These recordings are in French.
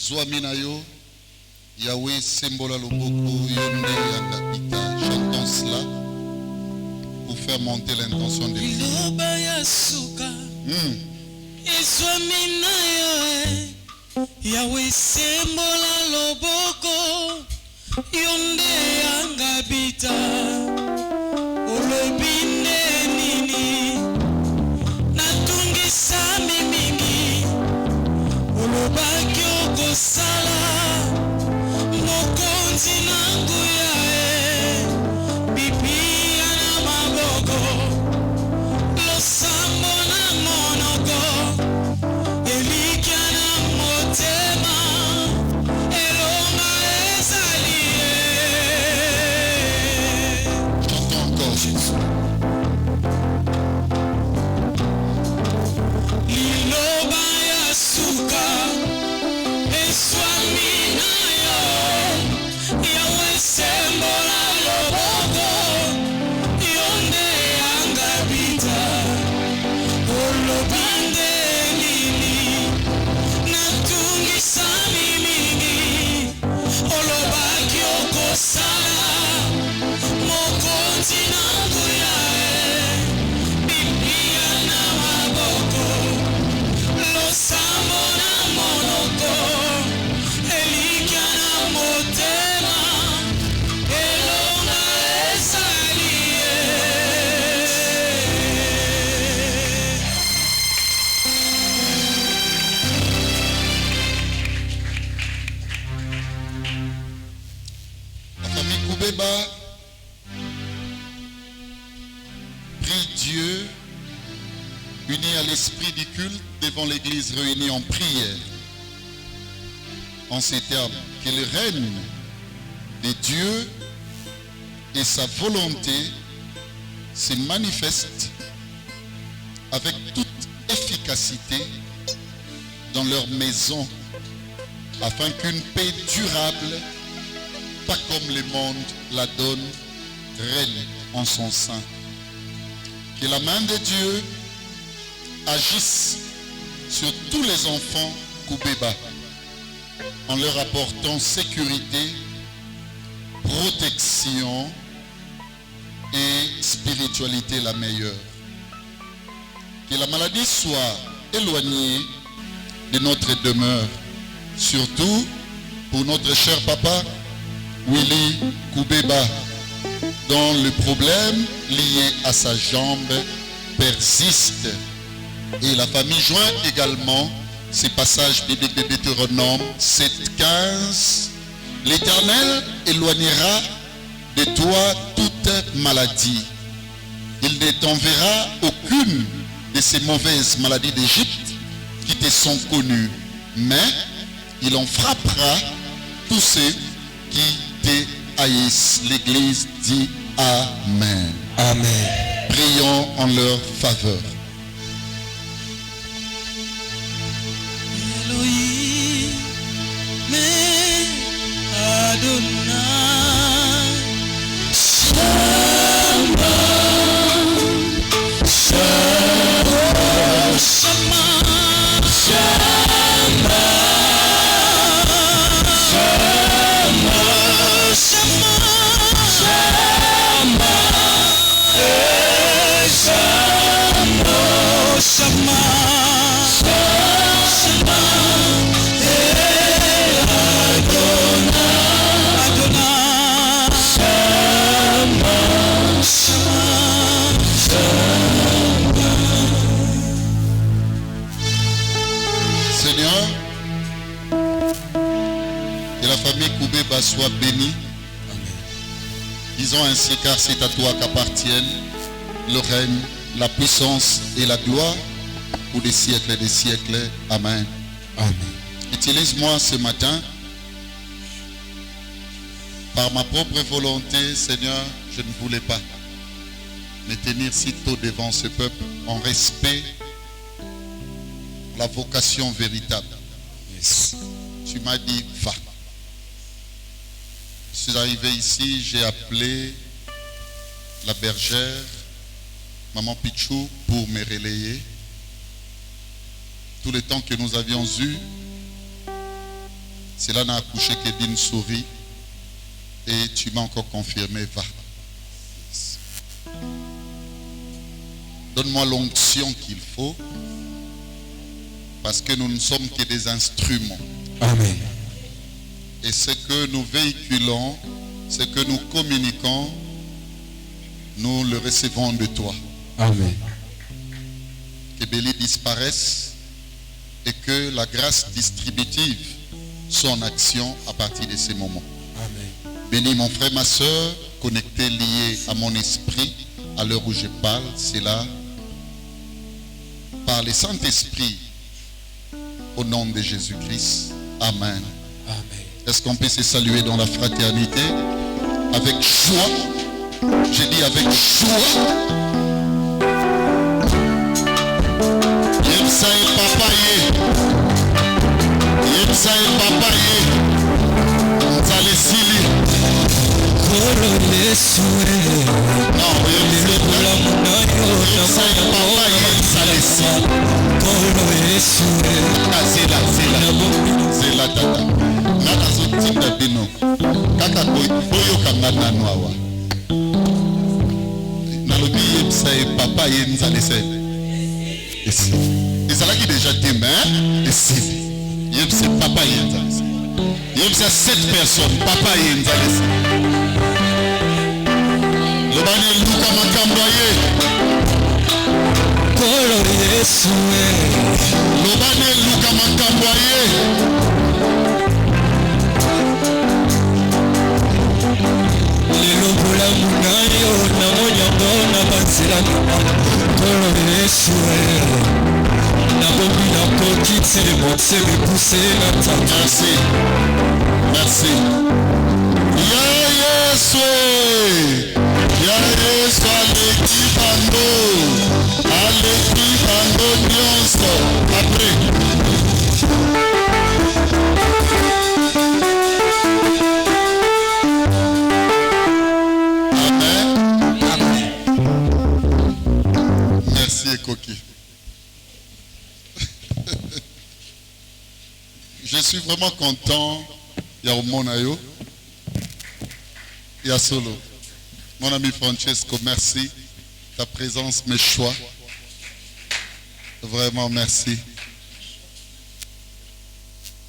Zouaminayo, Yahweh Sembola Loboko, Yonde Yangabita. Chantons cela pour faire monter l'intention de Dieu. Yahweh Sembola Loboko, Yonde Yangabita. Olobinde nini natungisa mingi olobaki okosala mokonzi nangu yae bibia na maboko losambo na monoko elikia na motema elonga ezalie. Prie Dieu, uni à l'esprit du culte devant l'église réunie en prière, en ces termes, que le règne de Dieu et sa volonté se manifestent avec toute efficacité dans leur maison, afin qu'une paix durable, pas comme le monde la donne, règne en son sein. Que la main de Dieu agisse sur tous les enfants Koubeba en leur apportant sécurité, protection et spiritualité la meilleure. Que la maladie soit éloignée de notre demeure, surtout pour notre cher papa Willy Koubeba, dont le problème lié à sa jambe persiste. Et la famille joint également ces passages bibliques de Deutéronome 7:15. L'Éternel éloignera de toi toute maladie. Il ne t'enverra aucune de ces mauvaises maladies d'Égypte qui te sont connues, mais il en frappera tous ceux qui te haïssent. L'Église dit Amen. Amen. Prions en leur faveur. Elohim, mais Adonai, Shama, Shama, Shama, Shama, Shama, Shama, Shama, Seigneur, que la famille Koubeba soit bénie. Disons ainsi, car c'est à toi qu'appartiennent le règne, la puissance et la gloire pour des siècles et des siècles. Amen. Amen. Utilise-moi ce matin. Par ma propre volonté, Seigneur, je ne voulais pas me tenir si tôt devant ce peuple en respect la vocation véritable. Yes. Tu m'as dit, va. Je suis arrivé ici, j'ai appelé la bergère, Maman Pichou, pour me relayer. Tout le temps que nous avions eu, C'est là n'a accouché que d'une souris. Et tu m'as encore confirmé, va. Donne-moi l'onction qu'il faut. Parce que nous ne sommes que des instruments. Amen. Et ce que nous véhiculons, ce que nous communiquons, nous le recevons de toi. Amen. Que Béli disparaisse et que la grâce distributive soit en action à partir de ces moments. Amen. Bénis mon frère, ma soeur, connectés, liés à mon esprit, à l'heure où je parle, c'est là, par le Saint-Esprit, au nom de Jésus-Christ. Amen. Amen. Est-ce qu'on peut se saluer dans la fraternité avec joie? J'ai dit avec joie. Yemsa et papa ye. Yemsa et papa ye. Nzalesili. Kolo Yesue. Non, Yemsa et papa ye. Nzalesili. Kolo Yesue. C'est là, tata. Nana zotinda bino. Kaka boyo kangana noawa. Nalobi yemsa et papa ye nzalesili. Ezalaki déjà demain. Ici. Yemsa papa ye nzalesili. Yemsa 7 personnes. Papa ye nzalesili. Lobani luka makambo ye. Kolo Yesue. Lobani luka makambo ye. Lelo bulamu nayo na monyango na banzela Kolo Yesue. Na bobi na koki tsele motse bepuse na tata. Merci. Merci. Ya Yesu. Ya Yesu aleki bando. Aleki bando nyonso. Après. Coquille. Je suis vraiment content. Il y a Monayo. Il y a Solo. Mon ami Francesco, merci. Ta présence, mes choix. Vraiment, merci.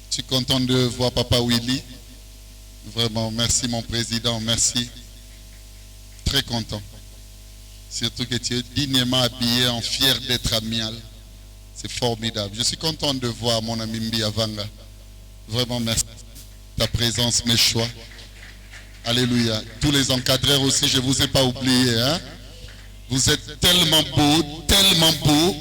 Je suis content de voir Papa Willy. Vraiment, merci mon président, merci. Très content. Surtout que tu es dignement habillé, en fier d'être amial. C'est formidable. Je suis content de voir mon ami Mbiavanga. Vraiment merci. Ta présence, mes choix. Alléluia. Tous les encadreurs aussi, je ne vous ai pas oublié. Hein? Vous êtes tellement beaux, tellement beaux,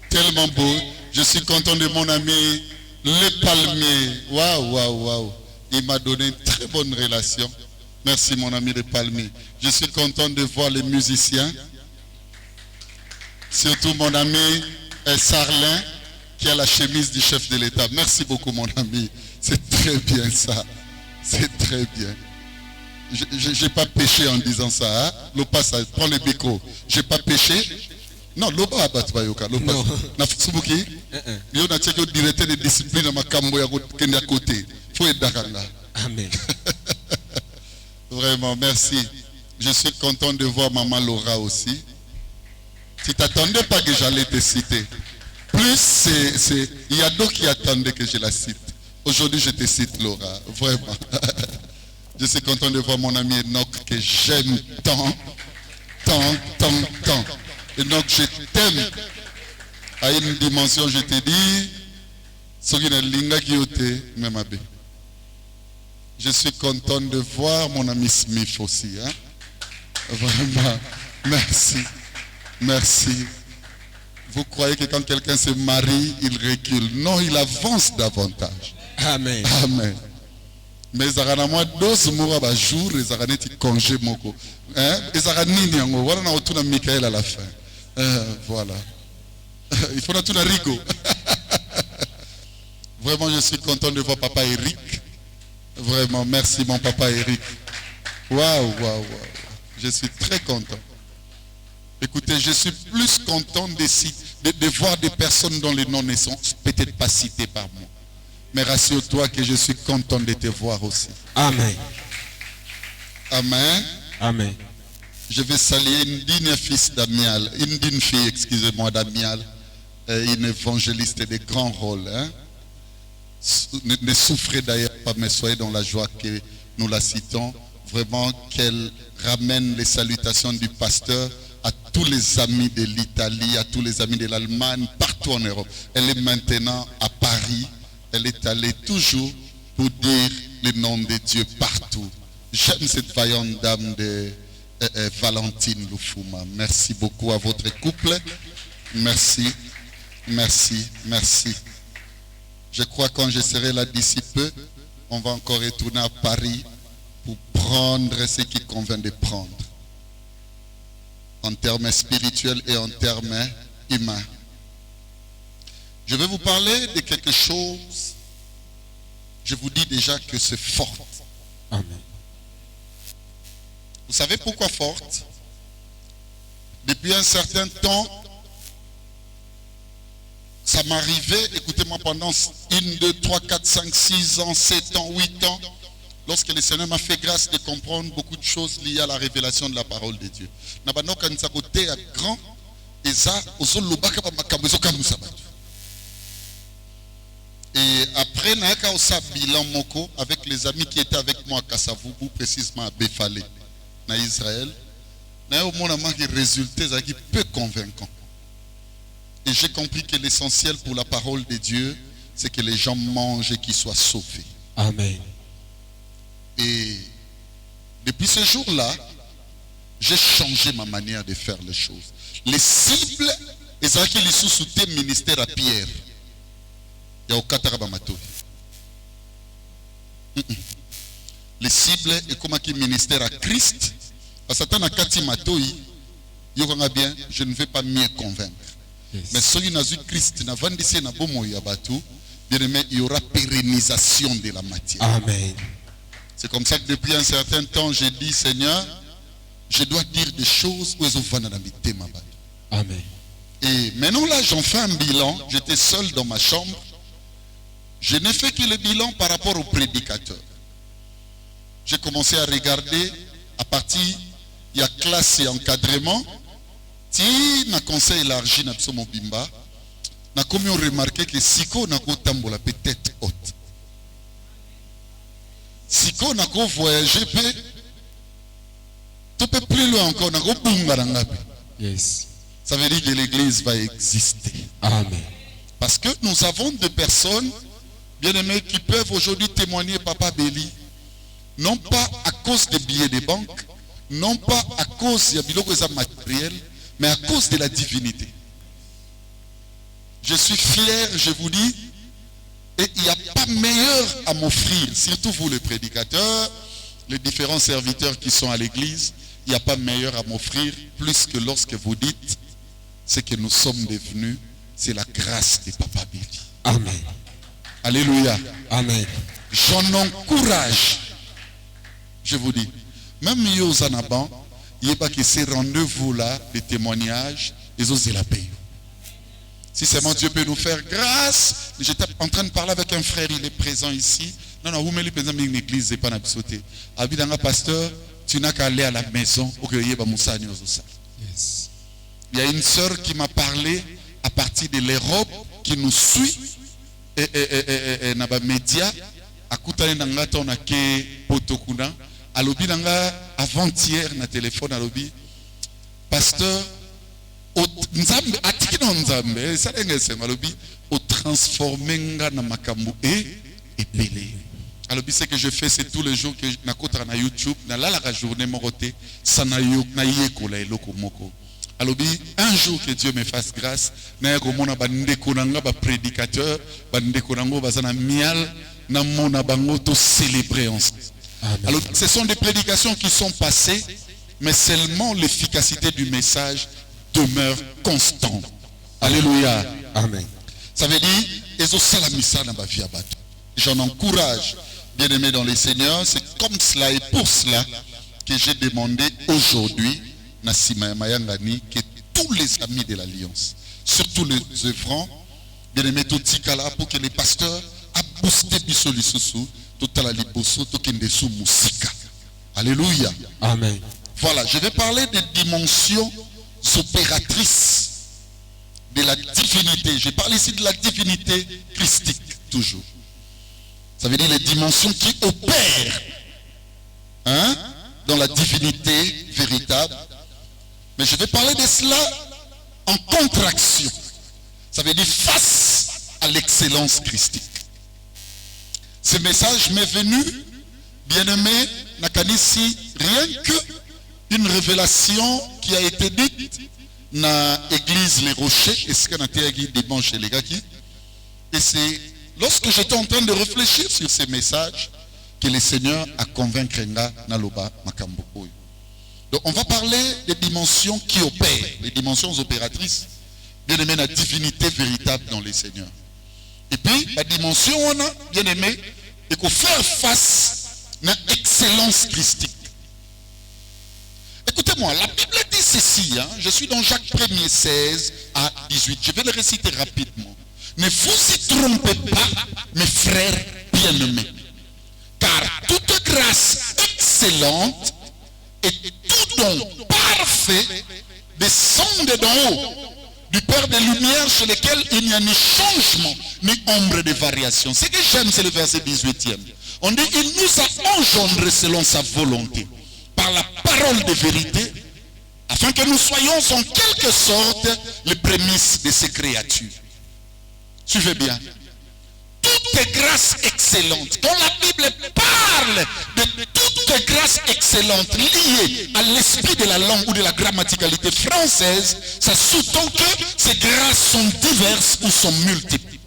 tellement beaux. Je suis content de mon ami Le Palmier. Waouh, waouh, waouh. Il m'a donné une très bonne relation. Merci mon ami Le Palmier. Je suis content de voir les musiciens. Surtout mon ami Sarlin qui a la chemise du chef de l'État. Merci beaucoup mon ami. C'est très bien ça. C'est très bien. Je n'ai pas péché en disant ça. Hein? Lopa, ça prends le micro. Je n'ai pas péché. Non, Lopa Abatbayoka. Lopa. Nafutsubuki. Yo na tcheko directeur de discipline à ma kambo ya côté. Faut être dakanga. Amen. Vraiment, merci. Je suis content de voir Maman Laura aussi. Tu t'attendais pas que j'allais te citer. Plus, il y a d'autres qui attendaient que je la cite. Aujourd'hui, je te cite Laura. Vraiment. Je suis content de voir mon ami Enoch que j'aime tant. Enoch, je t'aime. À une dimension, je te dis, je suis content de voir mon ami Smith aussi. Hein? Vraiment, merci. Merci. Vous croyez que quand quelqu'un se marie, il recule? Non, il avance davantage. Amen. Amen. Mais il y a moi 12 mois par jour, il y a un congé. Il y a un Michael à la fin. Voilà. Il faut tout un rigo. Vraiment, je suis content de voir Papa Eric. Vraiment, merci mon Papa Eric. Waouh. Je suis très content. Écoutez, je suis plus content de voir des personnes dont les noms ne sont peut-être pas cités par moi. Mais rassure-toi que je suis content de te voir aussi. Amen. Amen. Amen. Je vais saluer une digne fille, excusez-moi, d'Amial, une évangéliste de grand rôle. Hein? Ne souffrez d'ailleurs pas, mais soyez dans la joie que nous la citons. Vraiment qu'elle ramène les salutations du pasteur à tous les amis de l'Italie, à tous les amis de l'Allemagne, partout en Europe. Elle est maintenant à Paris. Elle est allée toujours pour dire le nom de Dieu partout. J'aime cette vaillante dame de Valentine Lufuma. Merci beaucoup à votre couple. Merci, merci, merci. Je crois que quand je serai là d'ici peu, on va encore retourner à Paris pour prendre ce qu'il convient de prendre. En termes spirituels et en termes humains. Je vais vous parler de quelque chose. Je vous dis déjà que c'est forte. Amen. Vous savez pourquoi forte? Depuis un certain temps, ça m'arrivait, écoutez-moi, pendant 1, 2, 3, 4, 5, 6 ans, 7 ans, 8 ans, lorsque le Seigneur m'a fait grâce de comprendre beaucoup de choses liées à la révélation de la parole de Dieu. Et après, bilan moko avec les amis qui étaient avec moi à Kassavoubou, précisément à Befale, en Israël, le résultat est peu convaincant. Et j'ai compris que l'essentiel pour la parole de Dieu, c'est que les gens mangent et qu'ils soient sauvés. Amen. Et depuis ce jour-là, j'ai changé ma manière de faire les choses. Les cibles, ils ont qu'ils sous le ministère à Pierre. Il y a au Katarabamato. Les cibles, et comme un ministère à Christ, à Satan à Kati Matoi, bien, je ne vais pas mieux convaincre. Yes. Mais celui qui a Christ, il y aura pérennisation de la matière. Amen. C'est comme ça que depuis un certain temps, j'ai dit, Seigneur, je dois dire des choses où elles vont dans ma base. Amen. Et maintenant là, j'en fais un bilan. J'étais seul dans ma chambre. Je n'ai fait que le bilan par rapport au prédicateur. J'ai commencé à regarder à partir, il y a classe et encadrement. Si na conseil élargi na biso mobimba, na comme on remarqué que siko na ko tambola peut-être haute. Siko na ko voyager pe, tu peux plus loin encore na ko bunga na ngapi. Yes. Ça veut dire que l'église va exister. Amen. Parce que nous avons des personnes, bien aimés, qui peuvent aujourd'hui témoigner Papa Béli, non pas à cause des billets de banque, non pas à cause de biloko matériel, mais à cause de la divinité. Je suis fier, je vous dis, et il n'y a pas meilleur à m'offrir, surtout vous les prédicateurs, les différents serviteurs qui sont à l'église, il n'y a pas meilleur à m'offrir plus que lorsque vous dites ce que nous sommes devenus, c'est la grâce de Papa Béli. Amen. Alléluia. Amen. J'en encourage. Je vous dis, même Yozanaban, il n'y a pas que ces rendez-vous-là, les témoignages, ils osent la payer. Si seulement Dieu peut nous faire grâce. J'étais en train de parler avec un frère, il est présent ici. Non, vous mettez présent dans une église, c'est pas un sauté. Abidanga pasteur, tu n'as qu'à aller à la maison pour que y ait yes. Il y a une sœur qui m'a parlé à partir de l'Europe, qui nous suit, et dans les médias, à Koutane Nangata, on a que Potokuna. À l'obi avant-hier, na téléphone à l'obi, pasteur, au transformé na makambu et belé. Alors ce que je fais, c'est tous les jours que na kota na YouTube, na la journée moroté, sanayok na yekola eloko moko. Alors un jour que Dieu me fasse grâce, na yakomona bandeko nanga ba prédicateur, bandeko nango bazana mial na mona bango to célébrer ensemble. Amen. Alors, ce sont des prédications qui sont passées, mais seulement l'efficacité du message demeure constante. Alléluia. Amen. Ça veut dire, j'en encourage, bien aimé dans les Seigneurs, c'est comme cela et pour cela que j'ai demandé aujourd'hui, Nassima Mayangani, que tous les amis de l'Alliance, surtout les œuvrants, bien aimé Totikala, pour que les pasteurs booster biso lisusu totala liboso tokende su musika. Alléluia. Amen. Voilà, je vais parler des dimensions opératrices de la divinité. Je parle ici de la divinité christique, toujours. Ça veut dire les dimensions qui opèrent dans la divinité véritable. Mais je vais parler de cela en contraction. Ça veut dire face à l'excellence christique. Ce message m'est venu, bien-aimé, Nakanisi, rien que une révélation qui a été dite dans l'église Les Rochers, et ce qu'on a dit dimanche les gars. Et c'est lorsque j'étais en train de réfléchir sur ces messages que le Seigneur a convaincu Naloba Makambo. Donc on va parler des dimensions qui opèrent, les dimensions opératrices, bien aimé, la divinité véritable dans les Seigneurs. Et puis la dimension on a, bien aimé, il faut faire face à l'excellence christique. Écoutez-moi, la Bible dit ceci, je suis dans Jacques 1er 16 à 18, je vais le réciter rapidement. Ne vous y trompez pas, mes frères bien-aimés, car toute grâce excellente et tout don parfait descend d'en haut, du Père des Lumières, chez lequel il n'y a ni changement, ni ombre de variation. Ce que j'aime, c'est le verset 18e. On dit, il nous a engendrés selon sa volonté, par la parole de vérité, afin que nous soyons en quelque sorte les prémices de ces créatures. Suivez bien. Toute grâce excellente. Quand la Bible parle de toute grâce excellente liée à l'esprit de la langue ou de la grammaticalité française, ça sous-tend que ces grâces sont diverses ou sont multiples.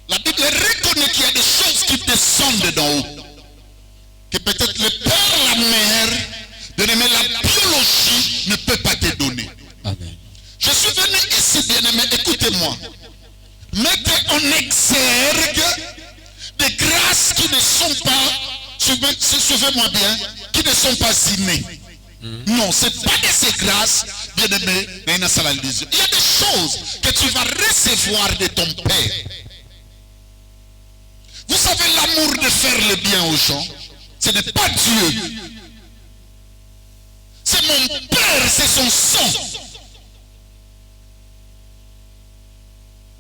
La Bible reconnaît qu'il y a des choses qui descendent d'en haut. Que peut-être le père, la mère, bien-aimé, la biologie ne peut pas te donner. Amen. Je suis venu ici, bien-aimé, écoutez-moi. Mettez en exergue des grâces qui ne sont pas, suivez-moi bien, qui ne sont pas innées. Non, ce n'est pas de ces grâces, bien-aimé, il y a des choses que tu vas recevoir de ton Père. Vous savez l'amour de faire le bien aux gens, ce n'est pas Dieu. C'est mon Père, c'est son sang.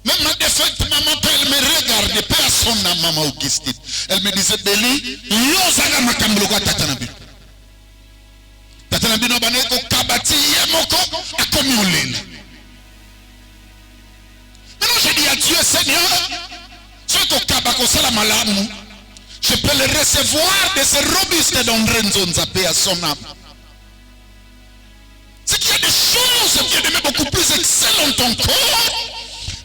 Même ma défunte maman, elle me regardait, pas à son âme, maman Augustine. Elle me disait, Béli, yozaga makambloga tatanabi. Tatanabi no baneko kabati yemoko akomi olela. Maintenant j'ai dit à Dieu, Seigneur, ce que kabako sala malamu, je peux le recevoir de ce robuste d'André Nzonzapé à son âme. C'est qu'il y a des choses qui sont beaucoup plus excellentes encore.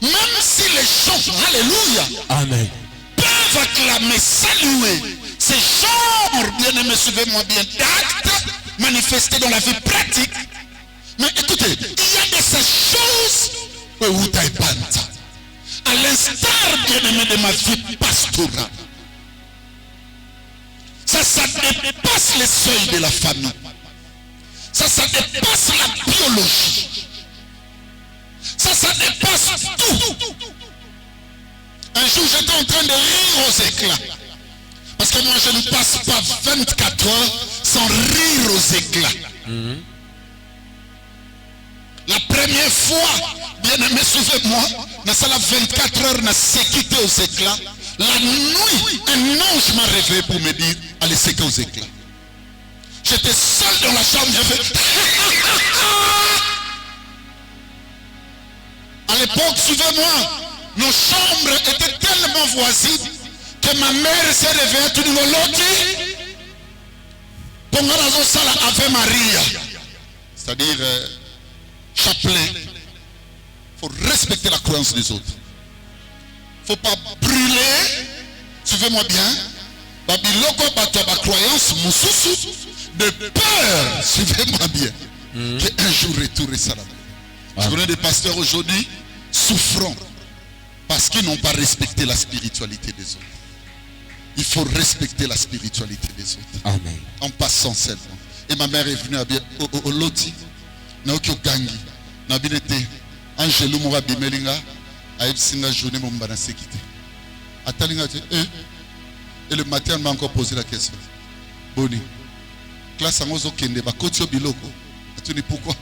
Même si les gens, alléluia, Amen, peuvent acclamer, saluer ces genres, bien-aimés, suivez-moi bien, d'actes manifestés dans la vie pratique. Mais écoutez, il y a de ces choses, à l'instar, bien-aimé, de ma vie pastorale. Ça dépasse les seuils de la famille. Ça dépasse la biologie. Ça dépasse tout. Un jour, j'étais en train de rire aux éclats. Parce que moi, je ne passe pas 24 heures sans rire aux éclats. La première fois, bien aimé, suivez-moi, dans la 24 heures, n'a séquité aux éclats. La nuit, un ange m'a réveillé pour me dire, allez séquer aux éclats. J'étais seul dans la chambre, je fais... À l'époque, suivez-moi, nos chambres étaient tellement voisines que ma mère s'est réveillée tout le monde. Pongarazo Sala Ave Maria. C'est-à-dire, chapelet. Il faut respecter la croyance des autres. Il ne faut pas brûler, suivez-moi bien, Babiloko Bataba croyance, Moussousou, de peur, suivez-moi bien, qu'un jour retourner ça là-bas. Je connais des pasteurs aujourd'hui souffrant parce qu'ils n'ont pas respecté la spiritualité des autres. Il faut respecter la spiritualité des autres. Amen. En passant seulement. Et ma mère est venue au Loti, Naoki Gangi, Nabinete, Angelou Mourabi Melinga, Aïe, journée, mon banassé quitté. Et le matin, on m'a encore posé la question. Boni, classe en ozo kende, ba kotio biloko. Atuni pourquoi?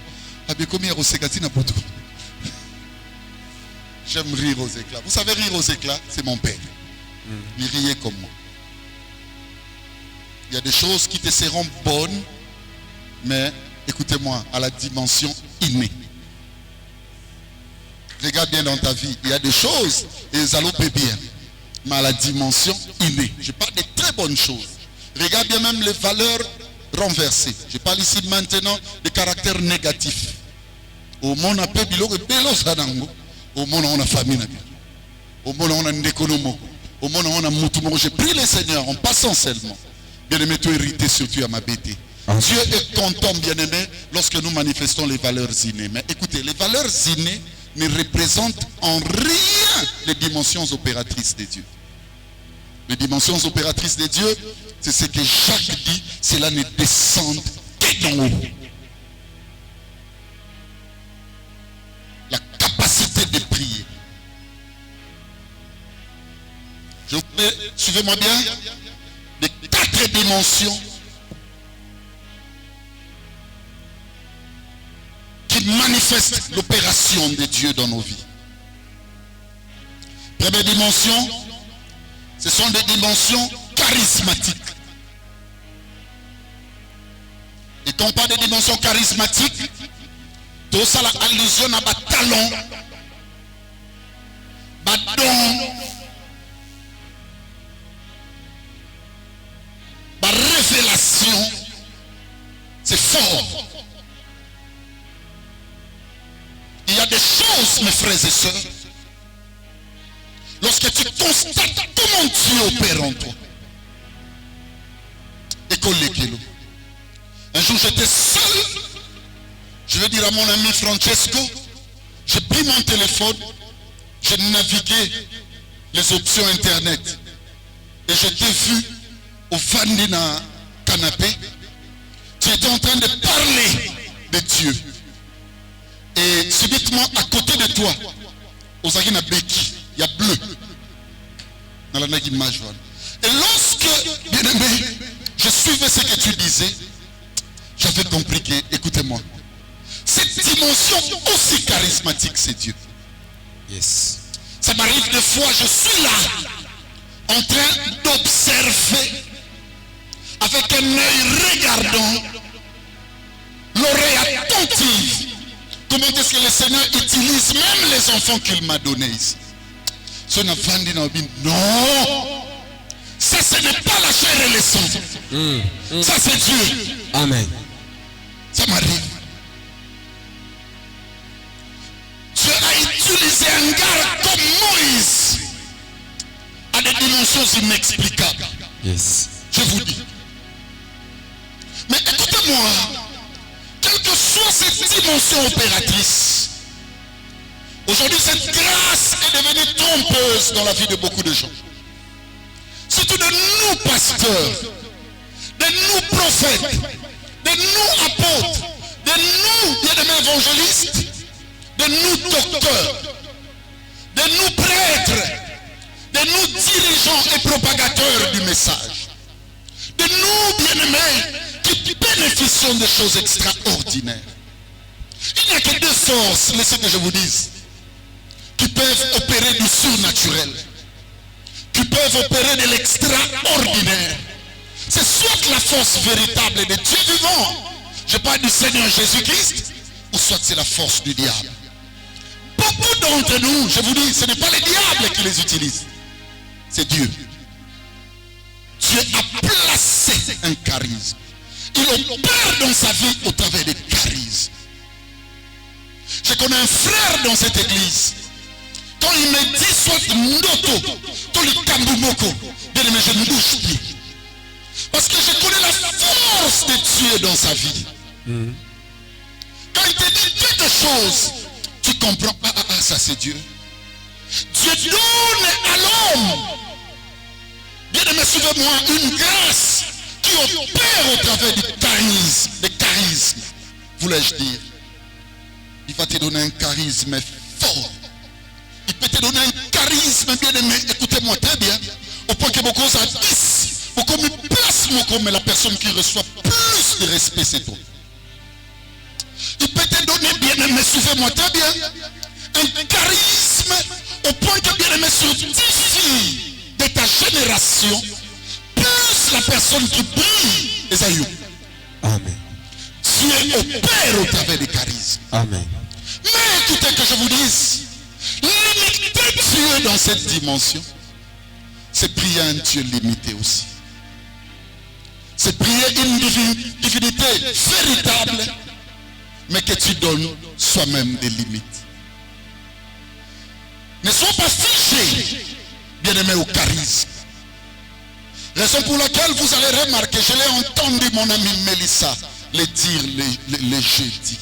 Abekomi rosekati na poto. J'aime rire aux éclats. Vous savez rire aux éclats, c'est mon père. Il riait comme moi. Il y a des choses qui te seront bonnes, mais écoutez-moi, à la dimension innée. Regarde bien dans ta vie, il y a des choses, et les allons bien, mais à la dimension innée. Je parle de très bonnes choses. Regarde bien même les valeurs renversées. Je parle ici maintenant des caractères négatifs. Au monde, on a peu de au monde, on a famille. Au monde, on a une économie. Au monde, on a moutou. J'ai pris le Seigneur en passant seulement. Bien-aimé, tu es irrité surtout à ma bêtise. Dieu est content, bien-aimé, lorsque nous manifestons les valeurs innées. Mais écoutez, les valeurs innées ne représentent en rien les dimensions opératrices de Dieu. Les dimensions opératrices de Dieu, c'est ce que Jacques dit, cela ne descend que d'en haut. La capacité de prier. Suivez-moi bien. Les 4 dimensions qui manifestent l'opération de Dieu dans nos vies. Première dimension, ce sont des dimensions charismatiques. Et quand on parle de dimensions charismatiques, tout ça a allusion à des talents, des dons, des révélations. C'est fort. Il y a des choses, mes frères et sœurs, lorsque tu constates comment Dieu opère en toi. Un jour j'étais seul. Je vais dire à mon ami Francesco, j'ai pris mon téléphone, j'ai navigué les options internet et je t'ai vu au Vandina canapé. Tu étais en train de parler de Dieu. Et subitement à côté de toi, aux Agina Beki, il y a bleu. Dans la image. Et lorsque, bien aimé, je suivais ce que tu disais, j'avais compris que, écoutez-moi, cette dimension aussi charismatique, c'est Dieu. Yes. Ça m'arrive des fois, je suis là, en train d'observer, avec un œil regardant, l'oreille attentive, comment est-ce que le Seigneur utilise même les enfants qu'il m'a donnés ici. Non, ça ce n'est pas la chair et le sang. Ça c'est Dieu. Amen. Ça m'arrive. Dieu a utilisé un gars comme Moïse à des dimensions inexplicables. Yes. Je vous dis. Mais écoutez-moi, quelle que soit cette dimension opératrice, aujourd'hui cette grâce est devenue trompeuse dans la vie de beaucoup de gens. Surtout de nous pasteurs, de nous prophètes, de nous apôtres, de nous bien-aimés évangélistes, de nous docteurs, de nous prêtres, de nous dirigeants et propagateurs du message, de nous bien-aimés qui bénéficions de choses extraordinaires. Il n'y a que 2 forces, laissez que je vous dise, qui peuvent opérer du surnaturel, qui peuvent opérer de l'extraordinaire. C'est soit la force véritable de Dieu vivant, je parle du Seigneur Jésus-Christ, ou soit c'est la force du diable. Beaucoup d'entre nous, je vous dis, ce n'est pas le diable qui les utilise, c'est Dieu. Dieu a placé un charisme. Il opère dans sa vie au travers des charismes. Je connais un frère dans cette église. Quand il me dit soit Ndoto, quand il Kambumoko, bien aimé, je me bouge plus. Parce que je connais la force de Dieu dans sa vie. Quand il te dit quelque chose, tu comprends, ça c'est Dieu. Dieu donne à l'homme, bien aimé, suivez-moi, une grâce qui opère au travers du charisme, des charismes, voulais-je dire. Il va te donner un charisme fort. Il peut te donner un charisme, bien aimé, écoutez-moi très bien, au point que beaucoup à 10, beaucoup me place, mais la personne qui reçoit plus de respect, c'est toi. Il peut te donner, bien aimé, suivez-moi très bien, un charisme au point que, bien aimé, sur 10 filles de ta génération, plus la personne qui brille, Esaïou. Amen. Dieu opère au travers des charismes. Amen. Mais écoutez que je vous dise, limiter Dieu dans cette dimension, c'est prier un Dieu limité aussi. C'est prier une divinité véritable, mais que tu donnes soi-même des limites. Ne sois pas figé, bien-aimé, au charisme. Raison pour laquelle vous allez remarquer, je l'ai entendu mon amie Mélissa le dire les jeudis.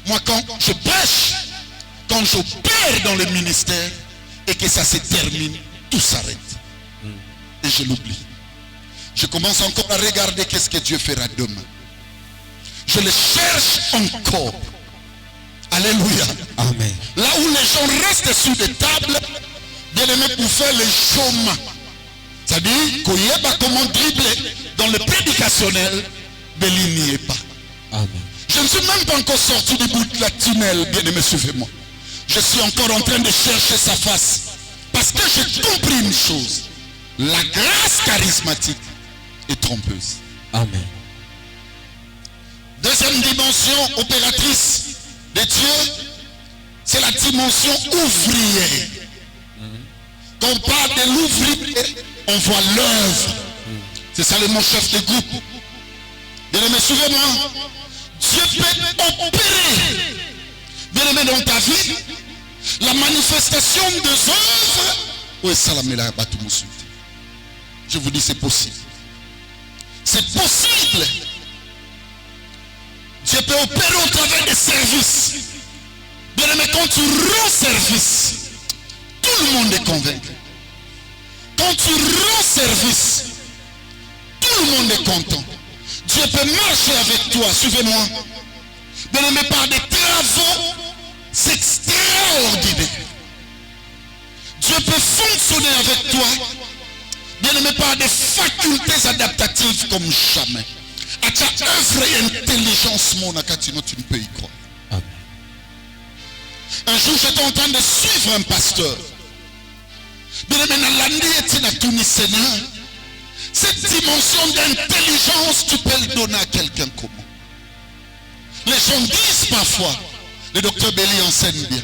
Moi, quand je prêche, quand j'opère dans le ministère et que ça se termine, tout s'arrête. Et je l'oublie. Je commence encore à regarder qu'est-ce que Dieu fera demain. Je le cherche encore. Alléluia. Amen. Là où les gens restent sur des tables, bien aimé, pour faire les chômes. C'est-à-dire qu'on y a comment dribbler dans le prédicationnel, mais il n'y est pas. Amen. Je ne suis même pas encore sorti du bout de la tunnel, bien aimé, suivez-moi. Je suis encore en train de chercher sa face. Parce que j'ai compris une chose. La grâce charismatique est trompeuse. Amen. Deuxième dimension opératrice de Dieu, c'est la dimension ouvrière. Quand on parle de l'ouvrier, on voit l'œuvre. C'est ça le mot chef de groupe. Bien-aimé, suivez-moi. Dieu peut opérer, bien-aimé, dans ta vie, la manifestation des œuvres. Oui, ça la je vous dis, c'est possible. C'est possible. Dieu peut opérer au travers des services. Bien-aimé, quand tu rends service, tout le monde est convaincu. Quand tu rends service, tout le monde est content. Dieu peut marcher avec toi, suivez-moi. Bien-aimé, par des travaux extraordinaires. Dieu peut fonctionner avec toi, bien-aimé, par des facultés adaptatives comme jamais. À ta œuvre et intelligence, mon akatino, tu ne peux y croire. Amen. Un jour, j'étais en train de suivre un pasteur. Bien-aimé, Seigneur, cette dimension d'intelligence, tu peux le donner à quelqu'un comment? Les gens disent parfois, le docteur Belly enseigne bien.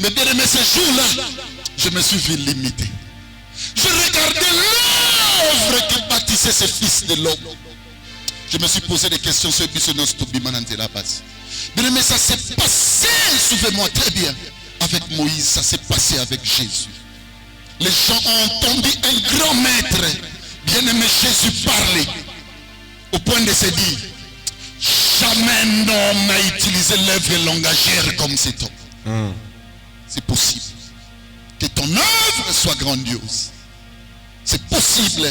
Mais bien aimé, ces jours-là, je me suis vu limité. Je regardais l'œuvre que bâtissait ces fils de l'homme. Je me suis posé des questions sur la base. Bien aimé, ça s'est passé, suivez-moi très bien, avec Moïse, ça s'est passé avec Jésus. Les gens ont entendu un grand maître, bien-aimé Jésus, parler, au point de se dire, jamais un homme n'a utilisé l'œuvre langagère comme cet homme. C'est possible que ton œuvre soit grandiose. C'est possible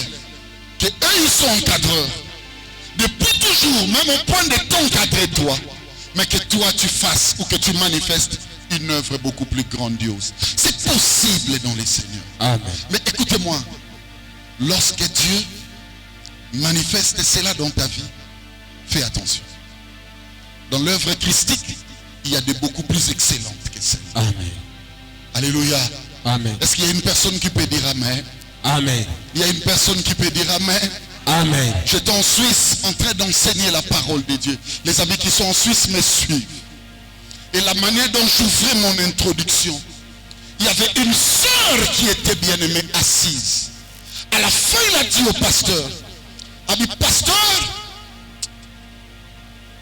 que eux ils sont encadreurs. Depuis toujours, même au point de t'encadrer toi, mais que toi tu fasses ou que tu manifestes une œuvre beaucoup plus grandiose. C'est possible dans les Seigneurs. Amen. Mais écoutez-moi, lorsque Dieu manifeste cela dans ta vie, fais attention. Dans l'œuvre christique, il y a de beaucoup plus excellentes que celle. Amen. Alléluia. Amen. Est-ce qu'il y a une personne qui peut dire Amen? Amen. Il y a une personne qui peut dire Amen. Amen. J'étais en Suisse en train d'enseigner la parole de Dieu. Les amis qui sont en Suisse me suivent. Et la manière dont j'ouvrais mon introduction, il y avait une sœur qui était bien aimée assise. À la fin, il a dit au pasteur, a dit, pasteur,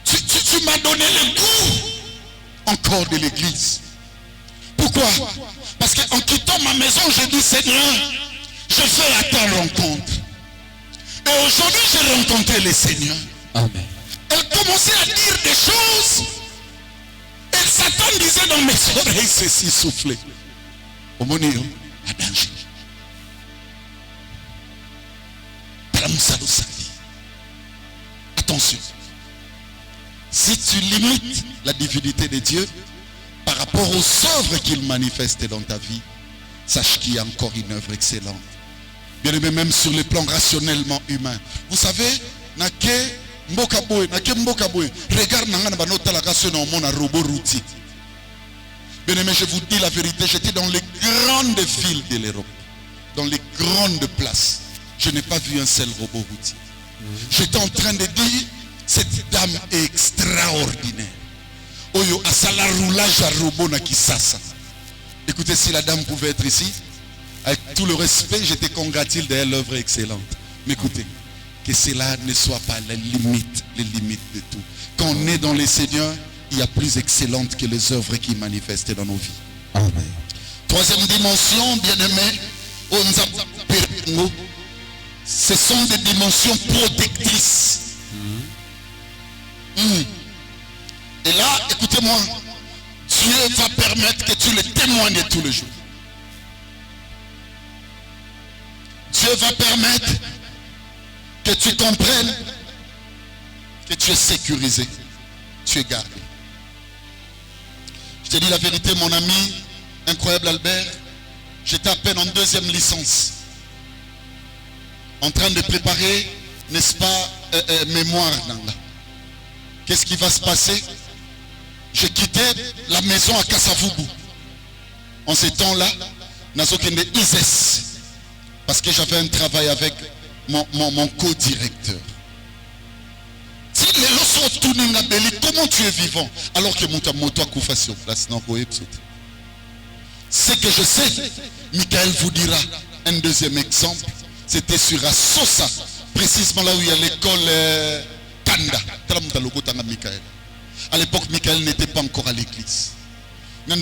tu m'as donné le goût encore de l'église. Pourquoi? Parce qu'en quittant ma maison, j'ai dit, Seigneur, je vais à ta rencontre. Et aujourd'hui, j'ai rencontré le Seigneur. Amen. Elle commençait à dire des choses. Et Satan disait dans mes oreilles, ceci soufflé. Au monio, à danger. Attention. Si tu limites la divinité de Dieu par rapport rapport aux œuvres qu'il manifeste dans ta vie, sache qu'il y a encore une œuvre excellente. Bien aimé, même sur le plan rationnellement humain. Vous savez, regarde un robot routier. Bien aimé, je vous dis la vérité, j'étais dans les grandes villes de l'Europe, dans les grandes places. Je n'ai pas vu un seul robot routier. J'étais en train de dire, cette dame est extraordinaire. Oyo asala roulage à robot na kisasa. Écoutez, si la dame pouvait être ici, avec tout le respect, je te congratule derrière l'œuvre excellente. Mais écoutez, que cela ne soit pas les limites de tout. Quand on est dans les Seigneurs, il y a plus excellente que les œuvres qui manifestent dans nos vies. Amen. Troisième dimension, bien-aimé, ce sont des dimensions protectrices. Et là, écoutez-moi, Dieu va permettre que tu le témoignes tous les jours. Dieu va permettre que tu comprennes que tu es sécurisé, tu es gardé. Je te dis la vérité, mon ami, incroyable Albert, j'étais à peine en deuxième licence, en train de préparer, n'est-ce pas, mémoire. Qu'est-ce qui va se passer? J'ai quitté la maison à Kasavubu. En ces temps-là, Nazokende Ises, parce que j'avais un travail avec mon co-directeur. Si les gens sont tournés à Béli, comment tu es vivant alors que mon moto a coupé sur place? Ce que je sais, Michael vous dira un deuxième exemple. C'était sur Assosa, précisément là où il y a l'école Kanda. À l'époque, Michael n'était pas encore à l'église. J'ai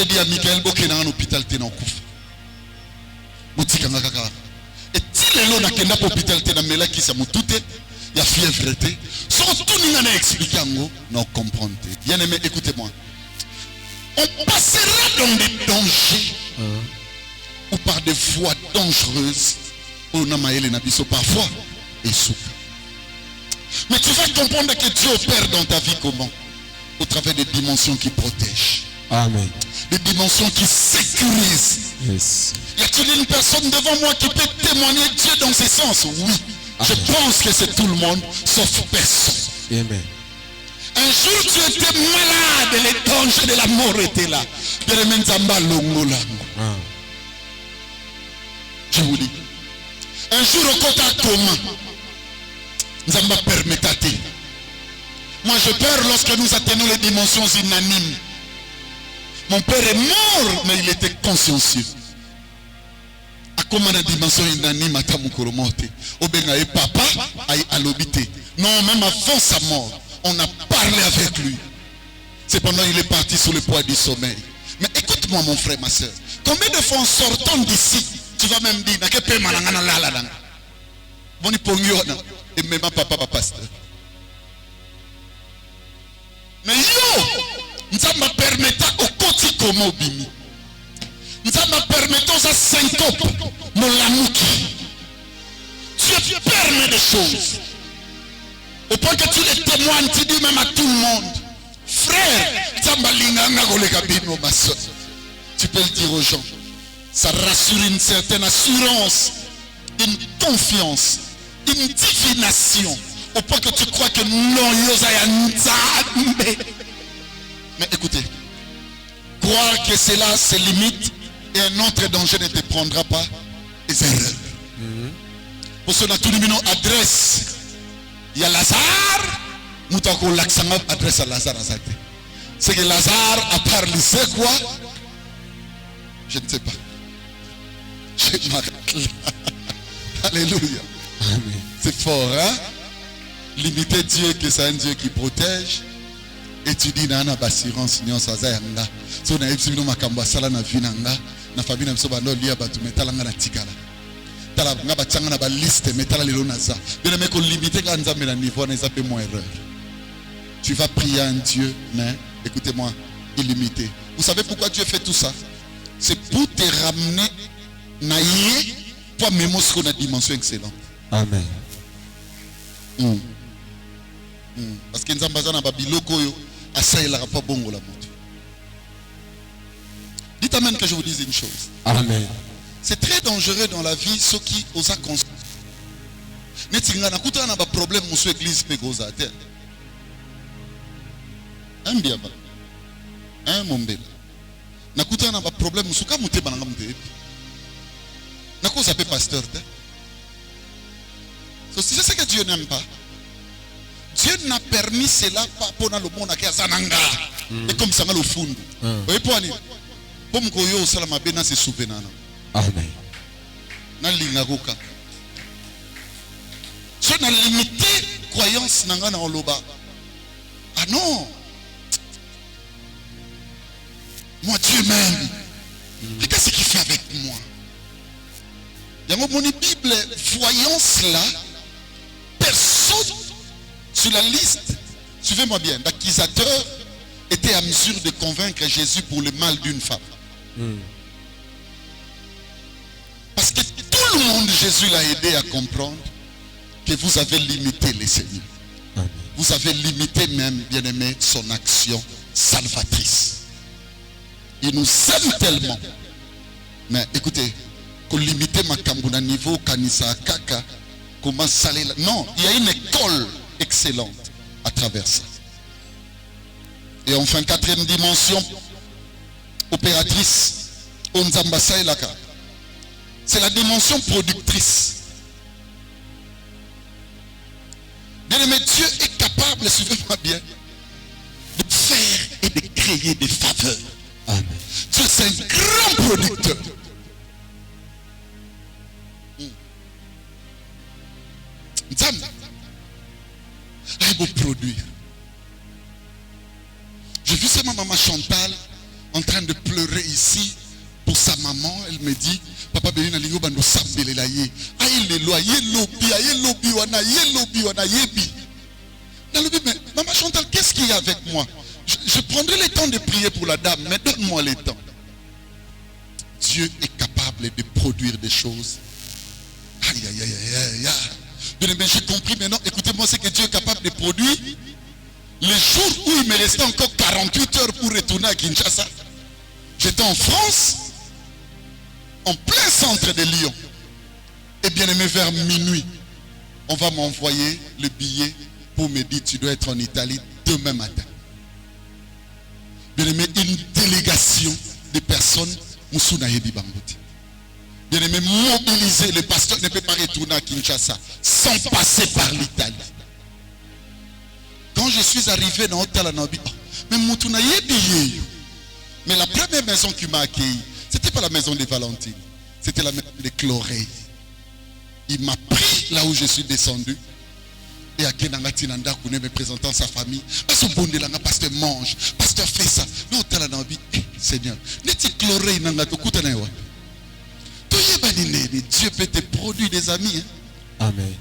dit à Michael, il un hôpital. Et si les gens n'ont pas hôpital, il y a fièvre. Surtout, nous avons expliqué, nous comprenons. Bien aimé, écoutez-moi. On passera dans des dangers ou par des voies dangereuses. Parfois, et souffre. Mais tu vas comprendre que Dieu opère dans ta vie comment? Au travers des dimensions qui protègent. Amen. Des dimensions qui sécurisent. Yes. Y a-t-il une personne devant moi qui peut témoigner Dieu dans ce sens? Oui. Amen. Je pense que c'est tout le monde, sauf personne. Amen. Un jour tu étais malade et les dangers de la mort étaient là. Je vous dis. Un jour au côté à Thomas, Nzamba permettate. Moi je peur lorsque nous atteignons les dimensions unanimes. Mon père est mort, mais il était consciencieux. À comment la dimension unanime à Tamukoromote? Obenga et papa a l'obité. Non, même avant sa mort, on a parlé avec lui. Cependant, il est parti sous le poids du sommeil. Mais écoute-moi, mon frère, ma soeur. Combien de fois en sortant d'ici, tu vas même dire, et même papa pasteur. Mais yo, nous m'a permettant au côté comme au bimi. Nous m'a permettant à 5 ans, mon lamouki. Dieu permet des choses. Au point que tu les témoignes, tu dis même à tout le monde. Frère, tu peux le dire aux gens. Ça rassure une certaine assurance, une confiance, une divination. Au point que tu crois que non, mais écoutez, croire que cela se limite et un autre danger ne te prendra pas les erreurs. Pour cela, tout le monde adresse. Il y a Lazare, nous avons l'accent adresse à Lazare. C'est que Lazare a parlé, c'est quoi? Je ne sais pas. Je m'arrête là. Alléluia. Amen. C'est fort, hein? Limiter Dieu, que c'est un Dieu qui protège. Et tu dis, nana bassurance, nyon sazayanga. So na ipsi bino makamba sala na vinanga. Na famille na msoba ndo liya batu metalanga na tikala. Tala nga batanga na ba liste metala lelo na za. Bien aimé qu'on limite quand nzambe na niveau na zape moins erreur. Tu vas prier à un Dieu, mais écoutez-moi, illimité. Vous savez pourquoi Dieu fait tout ça? C'est pour te ramener naïe pour mémoire sur une dimension excellente. Amen. Parce que nous avons besoin de biloko yo asaïla pas bongo la moto. Dites amen que je vous dise une chose. Amen. C'est très dangereux dans la vie ceux qui osent construire. Netinga na kuta na ba problème musu église pe goza terre. Un biaba. Un mombela. Na kuta na ba problème musu ka muté bananga muté. Na ko ça peut pasteur te. C'est ce que Dieu n'aime pas. Dieu n'a permis cela pas pour le monde à Zananga. Et comme ça, le fond. Oui, pour aller. Pour me koyo au salama bena se souvenir. Amen. Na lingaruka. So na limité croyance nanga na oloba. Ah non. Moi Dieu m'aime. Qu'est-ce qu'il fait avec moi? Dans mon Bible, voyons cela. Personne sur la liste, suivez-moi bien, d'accusateur était à mesure de convaincre Jésus pour le mal d'une femme. Parce que tout le monde, Jésus l'a aidé à comprendre que vous avez limité le Seigneur. Vous avez limité même, bien aimé, son action salvatrice. Il nous aime tellement. Mais écoutez, qu'on limite ma kambuna niveau kanisa kaka, comment saler là. Non, il y a une école excellente à travers ça. Et enfin, quatrième dimension opératrice, c'est la dimension productrice. Bien aimé, Dieu est capable, suivez-moi bien, de faire et de créer des faveurs. Amen. Dieu, c'est un grand producteur. Il faut produire. J'ai vu ma maman Chantal en train de pleurer ici pour sa maman. Elle me dit, Papa Bénin Alingo Bando Sambele la ye. Aïe le loi, aïe lobi, wana, yebi. Mais maman Chantal, qu'est-ce qu'il y a avec moi? Je prendrai le temps de prier pour la dame, mais donne-moi le temps. Dieu est capable de produire des choses. Aïe. Bien, j'ai compris maintenant, écoutez-moi, c'est que Dieu est capable de produire. Le jour où il me restait encore 48 heures pour retourner à Kinshasa, j'étais en France, en plein centre de Lyon. Et bien aimé, vers minuit, on va m'envoyer le billet pour me dire tu dois être en Italie demain matin. Bien aimé, une délégation de personnes, Moussuna Yebi Bambouti. Bien aimé, mobiliser, le pasteur ne peut pas retourner à Kinshasa sans passer par l'Italie. Quand je suis arrivé dans l'hôtel Anabi, mais la première maison qui m'a accueilli, ce n'était pas la maison de Valentine, c'était la maison de Chloé. Il m'a pris là où je suis descendu. Et à Kenanga Tinanda Kouné me présentant sa famille. Pasteur mange, pasteur fait ça. L'hôtel Anabi, Seigneur, n'est-il Chloé Nanga Tokutanewa? Dieu peut te produire des amis. Hein? Amen.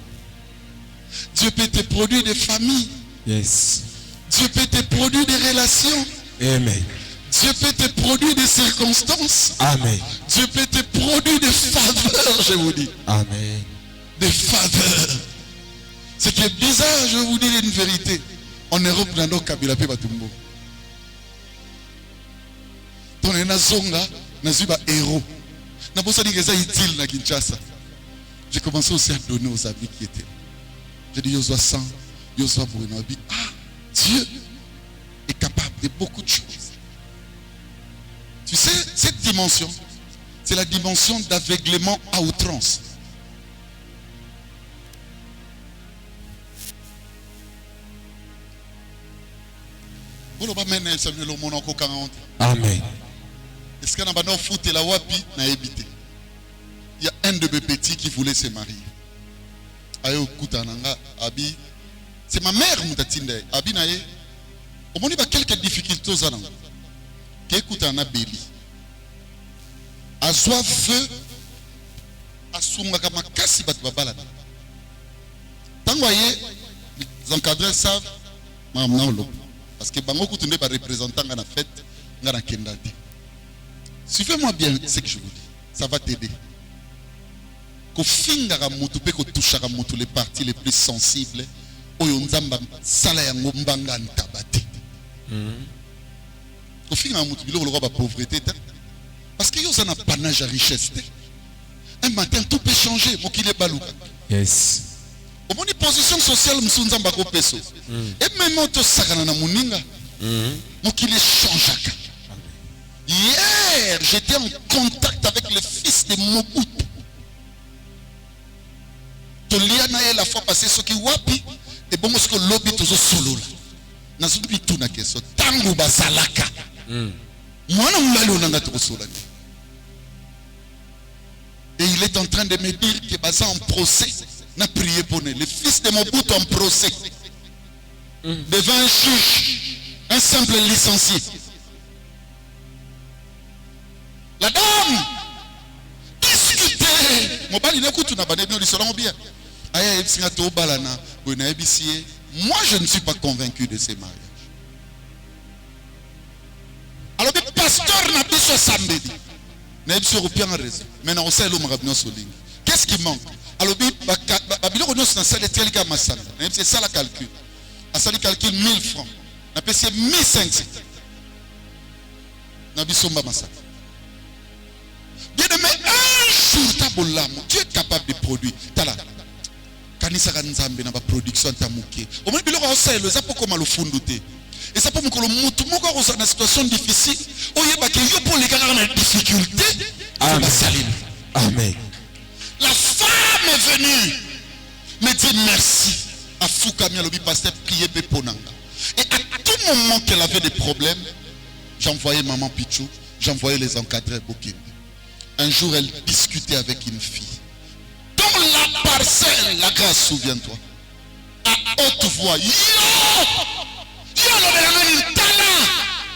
Dieu peut te produire des familles. Yes. Dieu peut te produire des relations. Amen. Dieu peut te produire des circonstances. Amen. Dieu peut te produire des faveurs, je vous dis. Amen. Des faveurs. Ce qui est bizarre, je vais vous dire une vérité. En Europe, dans nos Kabila Batumbo. Ton Zonga, Nazuba héros. J'ai commencé aussi à donner aux amis qui étaient là. J'ai dit Yosua 100, Yosua Bruno. Ah, Dieu est capable de beaucoup de choses. Tu sais, cette dimension, c'est la dimension d'aveuglement à outrance. Amen. Est-ce qu'il y a un foot et la wapi n'a évité? Il y a un de mes petits qui voulait se marier. C'est ma mère Moutatinde. Abi nae. Au moins il y a quelques difficultés aux années. Qui écoute un abéli. Azwa veut. Asumaka makasi bat babala. Tant voyez, les encadreurs savent. Parce que bango kutunde ba représentant à la fête ngana kendade. Suivez-moi bien ce que je vous dis. Ça va t'aider. Ko fingara mutu pe ko touchara mutu les parties les plus sensibles oyo nzamba sala ya ngombanga ntabate. Au final, il y a la pauvreté. Parce qu'il y a un panache à richesse. Un matin, tout peut changer. Yes. Au moins, position sociale, je suis un peso. Et même quand tu sakana na muninga, il change. Hier, j'étais en contact avec le fils de Mobutu. Toliana est la fois passée ce qui wapi et bon parce que lobby toujours solo là. Nazubi tout na keso. Tangu basalaka. Mwana mulali onanga to solo. Et il est en train de me dire que basa en procès n'a prié pour nous. Le fils de Mobutu en procès devant un juge, un simple licencié. La dame discutait. Mobali n'écoute na bané bien selon bien. Moi je ne suis pas convaincu de ces mariages. Alors le pasteur n'a pas ce samedi. Qu'est-ce qui manque? Alors c'est ça la calcul. Ça le calcul 1000 francs. On appelle ça 1500. Bien aimé, un jour, Dieu est capable de produire. Kanisa kanzambe na ba production tamuke. Au moins biloko oselo za poko malufundu te. Et ça peut me colo mutu moko ko na situation difficile. Oyeba ke yo pour les gars na difficulté. Amen. La femme est venue me dire merci. À Foukami alobi pasteur prier peponanga. Et à tout moment qu'elle avait des problèmes, j'envoyais maman Pichou, j'envoyais les encadreurs Bokimbe. Un jour elle discutait avec une fille. Dans la parcelle, la grâce, souviens-toi. À haute voix. Yo! Yo, le talent!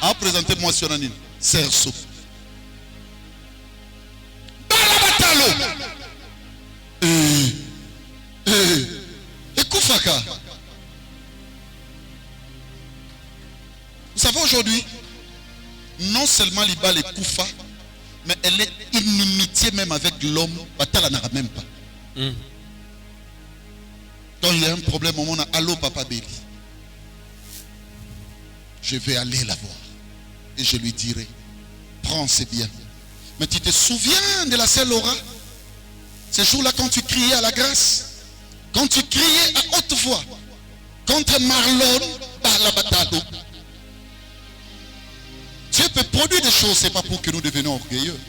Ah, présentez-moi sur Nanine. Serso. Balabatalo. Et Koufaka. Vous savez aujourd'hui, non seulement l'Iba les Koufa, mais elle est inimitié même avec l'homme. Batala n'a même pas. Quand il y a un problème, on a allô papa Béli. Je vais aller la voir. Et je lui dirai, prends c'est bien. Mais tu te souviens de la sœur Laura? Ce jour-là quand tu criais à la grâce, quand tu criais à haute voix contre Marlon Balabatado. Dieu peut produire des choses, c'est pas pour que nous devenions orgueilleux.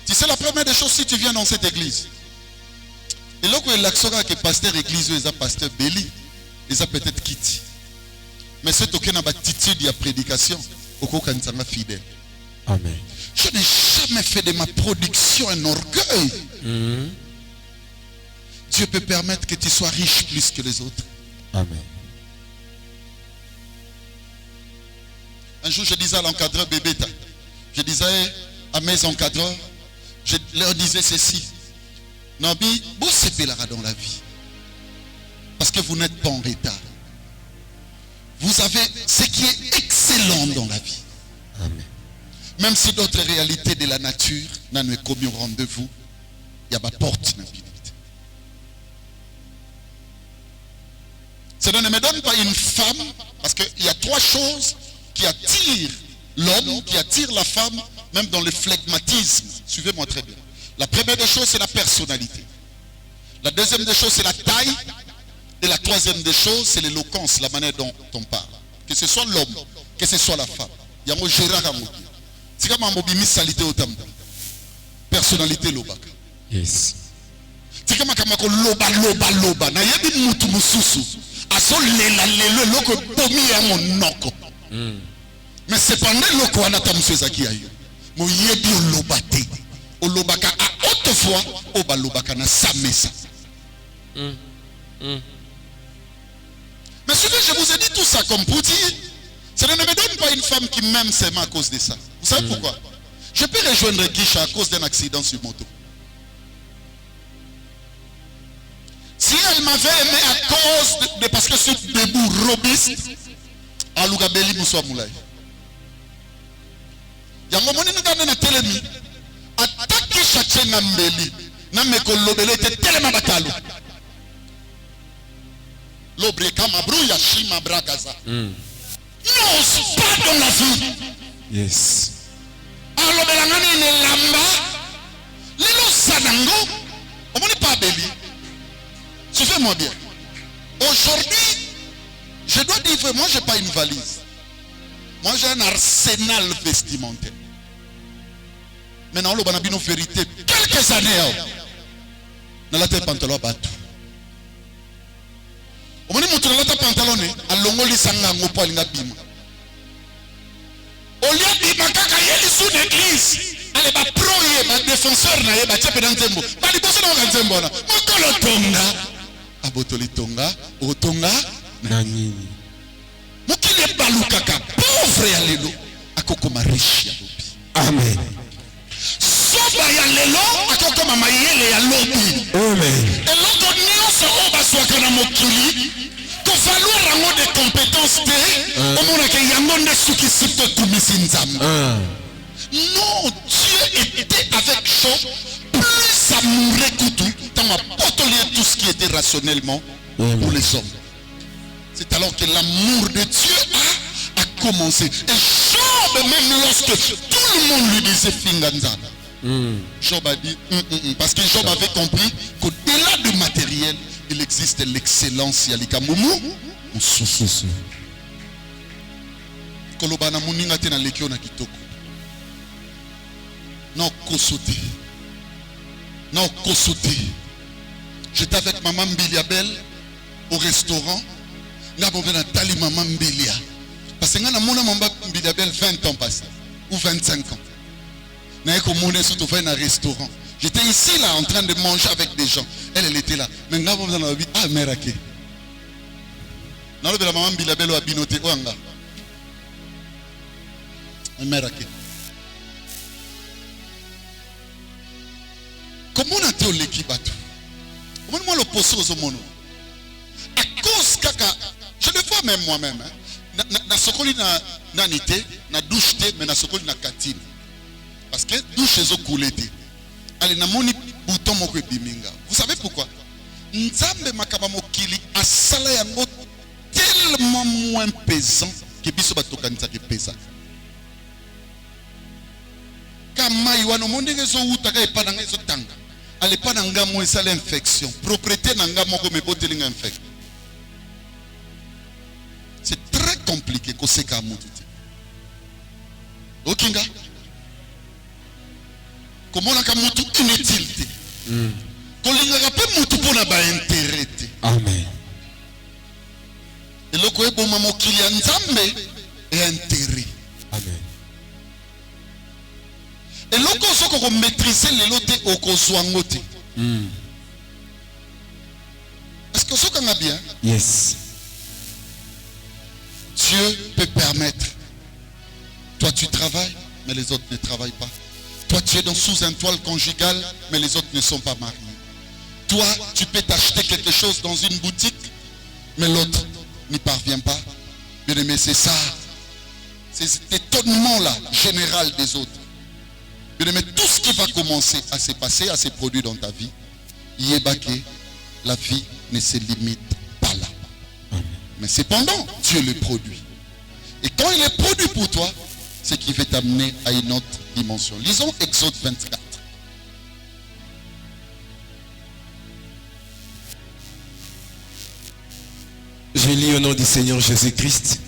Tu sais la première des choses si tu viens dans cette église. Et là où l'accent que pasteur église ou les pasteur Béli, ils ont peut-être quitté. Mais c'est aucun attitude de prédication au cours de fidèle. Amen. Je n'ai jamais fait de ma production un orgueil. Dieu peut permettre que tu sois riche plus que les autres. Amen. Un jour, je disais à l'encadreur Bébéta, je disais à mes encadreurs, je leur disais ceci. Nabi, vous savez dans la vie. Parce que vous n'êtes pas en retard. Vous avez ce qui est excellent dans la vie. Amen. Même si d'autres réalités de la nature n'ont commis au rendez-vous, il y a ma porte. Cela ne me donne pas une femme, parce qu'il y a trois choses qui attirent l'homme, qui attirent la femme, même dans le flegmatisme. Suivez-moi très bien. La première des choses, c'est la personnalité. La deuxième des choses, c'est la taille. Et la troisième des choses, c'est l'éloquence, la manière dont on parle. Que ce soit l'homme, que ce soit la femme. Il y a un Gérard Amoudi. C'est comme un mobile salité au tambour. Personnalité lobaka. Yes. C'est comme un loba. Na yebi mutu mususu. Aso lela loko bomi ya monoko. Mais cependant loko anata musezaki ayo. Mo yebi olobate. Olobaka à haute voix, obalobaka na samesa. Mais souvent je vous ai dit tout ça comme pour dire, ça ne me donne pas une femme qui m'aime seulement à cause de ça. Vous savez pourquoi? Je peux rejoindre Guicha à cause d'un accident sur moto. Si elle m'avait aimé à cause de parce que je suis debout, robuste, à Lugabeli Moussa Moulay. Yango moni ngane na telemi. Attaque chaque nambeli. Nameko lobele était tellement batalo. L'obreka mabrouya shima bragaza. N'ose pas dans la vie. Yes. Alors, belangane ne lamba. Lelo sanango. On n'est pas béli. Suivez-moi bien. Aujourd'hui, je dois dire que moi, je n'ai pas une valise. Moi, j'ai un arsenal vestimentaire. Maintenant, le banabino vérité. Quelques années. Dans la tête pantalon bateau. Au moment où tu as la tête pantalon, à l'ongoli sanga ngopo alinga bima. Au lieu de bima kaka yeli sous l'église. Allez ba proye ba défenseur na ye ba tchepe dans tembo. Ba liboso na nzembo na. Mokolo tonga. Abotoli tonga, otonga Nani. mokili balukaka pauvre ya lelo akokoma riche ya lobi. Amen. Soba ya lelo akokoma mayele ya lobi. Amen. Eloko nyonso oyo baswaka na mokili kovaloir yango de compétence te omonaka yango nde suki sito etumisi nzambe. Non, Dieu était avec Job plus amoureux que tout dans ma potolier tout ce qui était rationnellement pour les hommes. C'est alors que l'amour de Dieu a commencé. Et Job, même lorsque tout le monde lui disait Finganza, Job a dit parce que Job avait compris qu'au-delà du matériel, il existe l'excellence. Yalikamumu, Mususu. Kolobana muninga tena lekio na kitoko. Non, Kosoté. Non, Kosoté. J'étais avec maman Mbiliabel au restaurant. Nous avons vu Nathalie maman Mbilia. Parce que nous avons vu maman Mbiliabel 20 ans passés. Ou 25 ans. Nous avons vu un restaurant. J'étais ici là en train de manger avec des gens. Elle était là. Mais nous avons vu ah, Merake. Nous avons vu maman Mbiliabel au Abinoté. Oanga. Merake. Comment on a été au Lekibatu? Comment on a le poste aux monos? À cause kaka, je le vois même moi-même. Na sokoli na nité, na douche té, mais na sokoli na katine. Parce que douche ezo coulé té. Allez na moni bouton moko biminga. Vous savez pourquoi? Nzambe makaba mokili asala yango tellement moins pesant que biso batokanisa ke pesa. Kama iwano mondenge zo utaka epananga ezo tanga. Allez pas dans ngamo et l'infection. Propriété dans ngamo comme boteling infect. C'est très compliqué que c'est comme ça. Okinga. Comment on a comme tout inutilité. Qu'on n'a pas mutu pour na ba intérêt. Amen. Et le quoi bon maman qui y a nzambe et intérêt. Amen. Et lorsque on maîtrise les lotés au Koswangote. Est-ce que ça va bien? Yes. Dieu peut permettre. Toi tu travailles, mais les autres ne travaillent pas. Toi tu es sous un toile conjugal, mais les autres ne sont pas mariés. Toi tu peux t'acheter quelque chose dans une boutique, mais l'autre n'y parvient pas. Bien aimé, c'est ça. C'est cet étonnement-là, général des autres. Mais tout ce qui va commencer à se passer, à se produire dans ta vie, Yébake, la vie ne se limite pas là. Mais cependant, Dieu le produit. Et quand il est produit pour toi, c'est qu'il va t'amener à une autre dimension. Lisons Exode 24. Je lis au nom du Seigneur Jésus-Christ.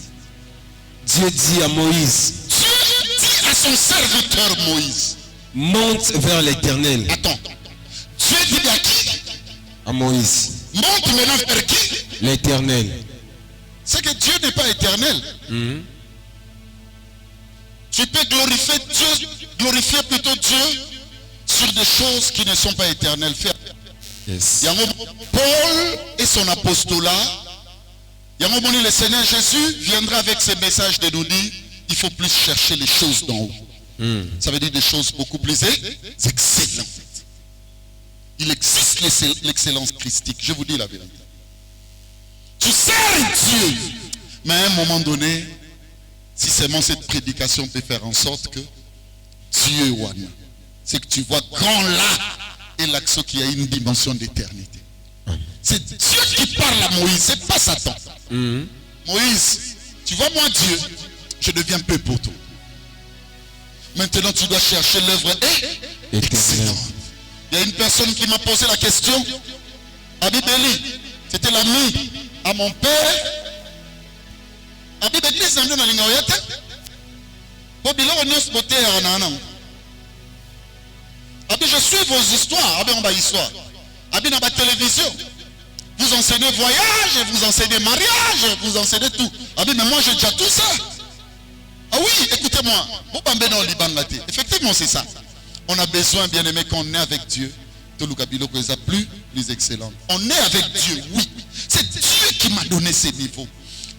Dieu dit à Moïse. Dieu dit à son serviteur Moïse. Monte vers l'Éternel. Attends. Dieu dit à qui? À Moïse. Monte maintenant vers qui? L'Éternel. C'est que Dieu n'est pas éternel. Tu peux glorifier plutôt Dieu sur des choses qui ne sont pas éternelles. Yes. Paul et son apostolat. Le Seigneur Jésus viendra avec ses messages de nous dire il faut plus chercher les choses d'en haut. Ça veut dire des choses beaucoup plus excellentes. Il existe l'excellence christique. Je vous dis la vérité. Tu sers Dieu. Mais à un moment donné, si seulement cette prédication peut faire en sorte que Dieu wana, c'est que tu vois grand là et l'accent qui a une dimension d'éternité. C'est Dieu qui parle à Moïse, c'est pas Satan. Moïse, tu vois moi Dieu, je deviens peu pour toi. Maintenant tu dois chercher l'œuvre excellente. Il y a une personne qui m'a posé la question. Abibeli, c'était l'ami à mon père. Abibeli, c'est un peu dans l'ignorité. Je suis vos histoires. On va histoire. Dans la télévision. Vous enseignez voyage, vous enseignez mariage, vous enseignez tout. Mais moi j'ai déjà tout ça. Ah oui, écoutez-moi. Effectivement, c'est ça. On a besoin, bien aimé, qu'on est avec Dieu. Tout le cabilo que les plus excellent. On est avec Dieu, oui. C'est Dieu qui m'a donné ces niveaux.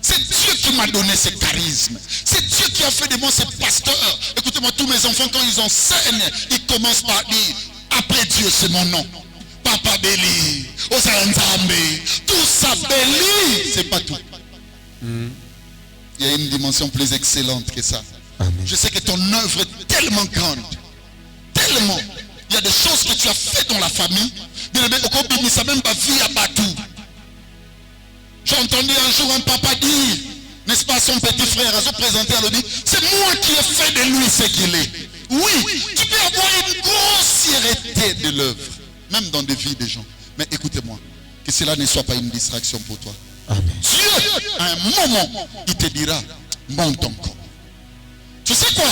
C'est Dieu qui m'a donné ces charismes. C'est Dieu qui a fait de moi ces pasteurs. Écoutez-moi, tous mes enfants, quand ils enseignent, ils commencent par dire, après Dieu, c'est mon nom. Papa Béli, Osayanzambe, tout ça Béli, c'est pas tout. Il y a une dimension plus excellente que ça. Amen. Je sais que ton œuvre est tellement grande. Tellement. Il y a des choses que tu as fait dans la famille. J'ai entendu un jour un papa dire, n'est-ce pas, son petit frère, à se présenter à l'autre, c'est moi qui ai fait de lui ce qu'il est. Oui, tu peux avoir une grossièreté de l'œuvre, même dans des vies des gens. Mais écoutez-moi, que cela ne soit pas une distraction pour toi. Amen. Dieu, à un moment, il te dira, monte encore. Tu sais quoi?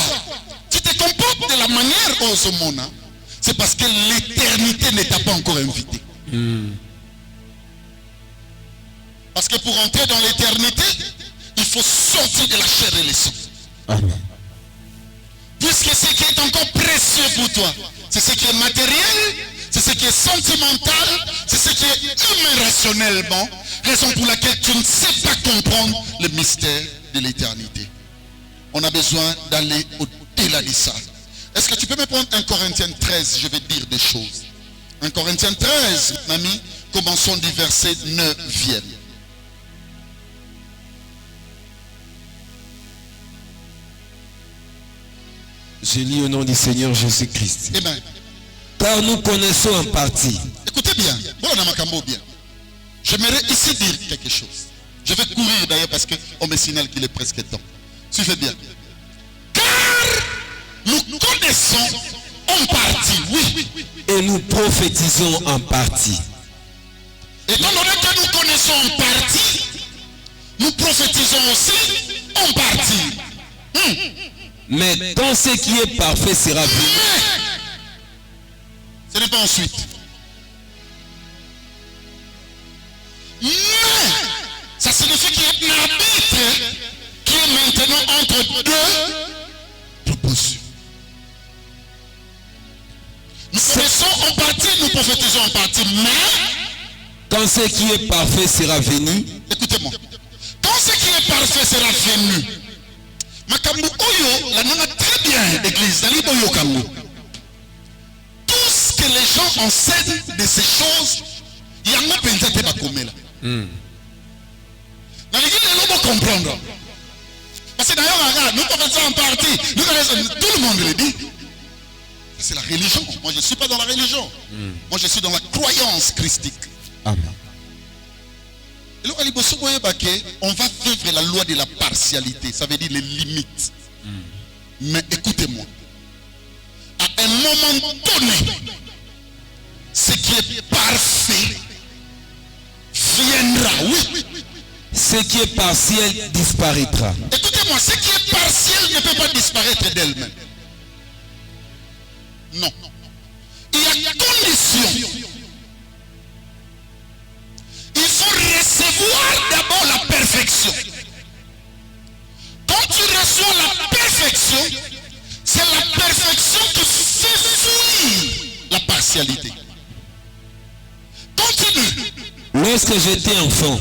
Tu te comportes de la manière dont ce monde, c'est parce que l'éternité ne t'a pas encore invité. Parce que pour entrer dans l'éternité, il faut sortir de la chair et le sang. Amen. Puisque ce qui est encore précieux pour toi, c'est ce qui est matériel, c'est ce qui est sentimental, c'est ce qui est humain rationnellement, raison pour laquelle tu ne sais pas comprendre le mystère de l'éternité. On a besoin d'aller au-delà de ça. Est-ce que tu peux me prendre 1 Corinthiens 13, je vais dire des choses. 1 Corinthiens 13, mamie, commençons du verset 9e. Je lis au nom du Seigneur Jésus-Christ. Amen. Car nous connaissons en partie. Écoutez bien. Bien. J'aimerais ici dire quelque chose. Je vais courir d'ailleurs parce qu'on me signale qu'il est presque temps. Suivez bien. Car nous connaissons en partie, oui. Et nous prophétisons en partie. Étant donné que nous connaissons en partie, nous prophétisons aussi en partie. Mais quand ce qui est parfait sera venu. Ce n'est pas ensuite. Mais ça signifie qu'il y a un arbitre qui est maintenant entre deux propositions. Nous connaissons en partie, nous prophétisons en partie, mais quand ce qui est parfait sera venu. Écoutez-moi. Quand ce qui est parfait sera venu. Makambu oyo, la nana très bien l'église, tout ce que les gens enseignent de ces choses, il y a un peu de bakomela. Dans l'église, ils vont comprendre. Parce que d'ailleurs, nous commençons en partie, tout le monde le dit. C'est la religion. Moi, je ne suis pas dans la religion. Moi, je suis dans la croyance christique. Amen. On va vivre la loi de la partialité, ça veut dire les limites. Mais écoutez-moi, à un moment donné, ce qui est parfait viendra, oui. Ce qui est partiel disparaîtra. Écoutez-moi, ce qui est partiel ne peut pas disparaître d'elle-même. Non. Il y a condition. Il faut recevoir d'abord la perfection. Quand tu reçois la perfection, c'est la perfection qui fait fuir la partialité. Continue. Lorsque j'étais enfant,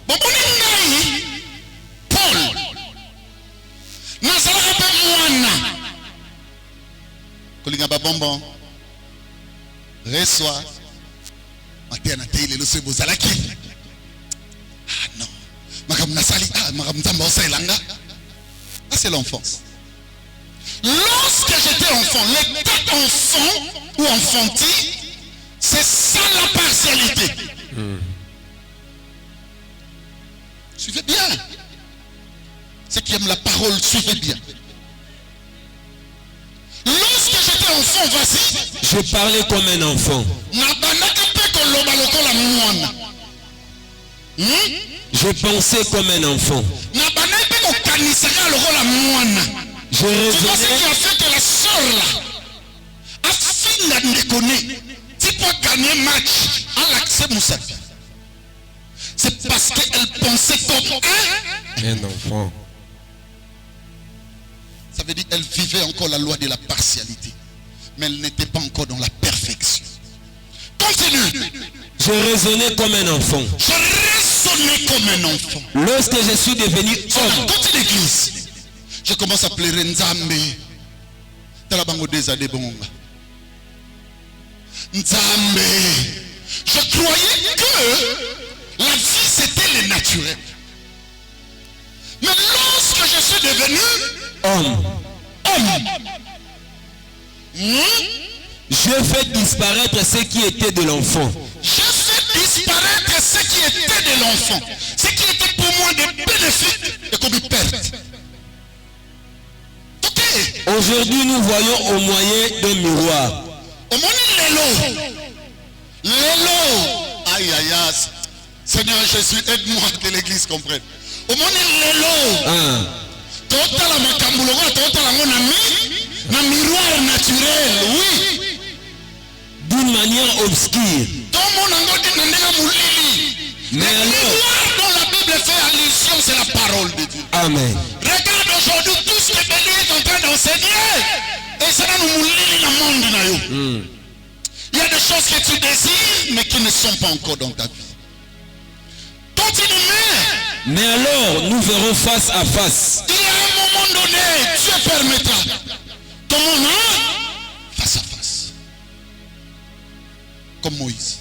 Paul, Kolinga babombo, reçois. Ah non. Ça c'est l'enfance. Lorsque j'étais enfant, l'état enfant ou enfantille, c'est ça la partialité. Suivez bien. Ceux qui aiment la parole, suivez bien. Lorsque j'étais enfant, voici. Je parlais comme un enfant. Je pensais comme un enfant. Je raisonnais. Tu vois ce qui a fait que la sœur là a fini de connaître. Tu peux gagner match à l'accès Moussapi. C'est parce qu'elle pensait comme un enfant. Ça veut dire qu'elle vivait encore la loi de la partialité. Mais elle n'était pas encore dans la perfection. Continue. Je raisonnais comme un enfant. Je raisonnais comme un enfant. Lorsque je suis devenu homme. Dans l'église, je commence à pleurer Nzambe. Talabango des années bonga. Nzambe. Je croyais que la vie c'était le naturel. Mais lorsque je suis devenu homme, je fais disparaître ce qui était de l'enfant. Je fais disparaître ce qui était de l'enfant. Ce qui était pour moi des bénéfices et comme une perte. Aujourd'hui, nous voyons au moyen d'un miroir. Au moyen de l'élo. Aïe aïe aïe. Seigneur Jésus, aide-moi que l'église comprenne. Au moyen de l'élo. Total la makambulogo, total la miroir naturel, oui. D'une manière obscure. Mais le miroir dont la Bible fait allusion, c'est la parole de Dieu. Amen. Regarde aujourd'hui tout ce que Béli est en train d'enseigner. Et ça va nous mouler dans le monde. Il y a des choses que tu désires, mais qui ne sont pas encore dans ta vie. Continue. Mais alors, nous verrons face à face. Il y a un moment donné, Dieu permettra. Comment face à face. Comme Moïse.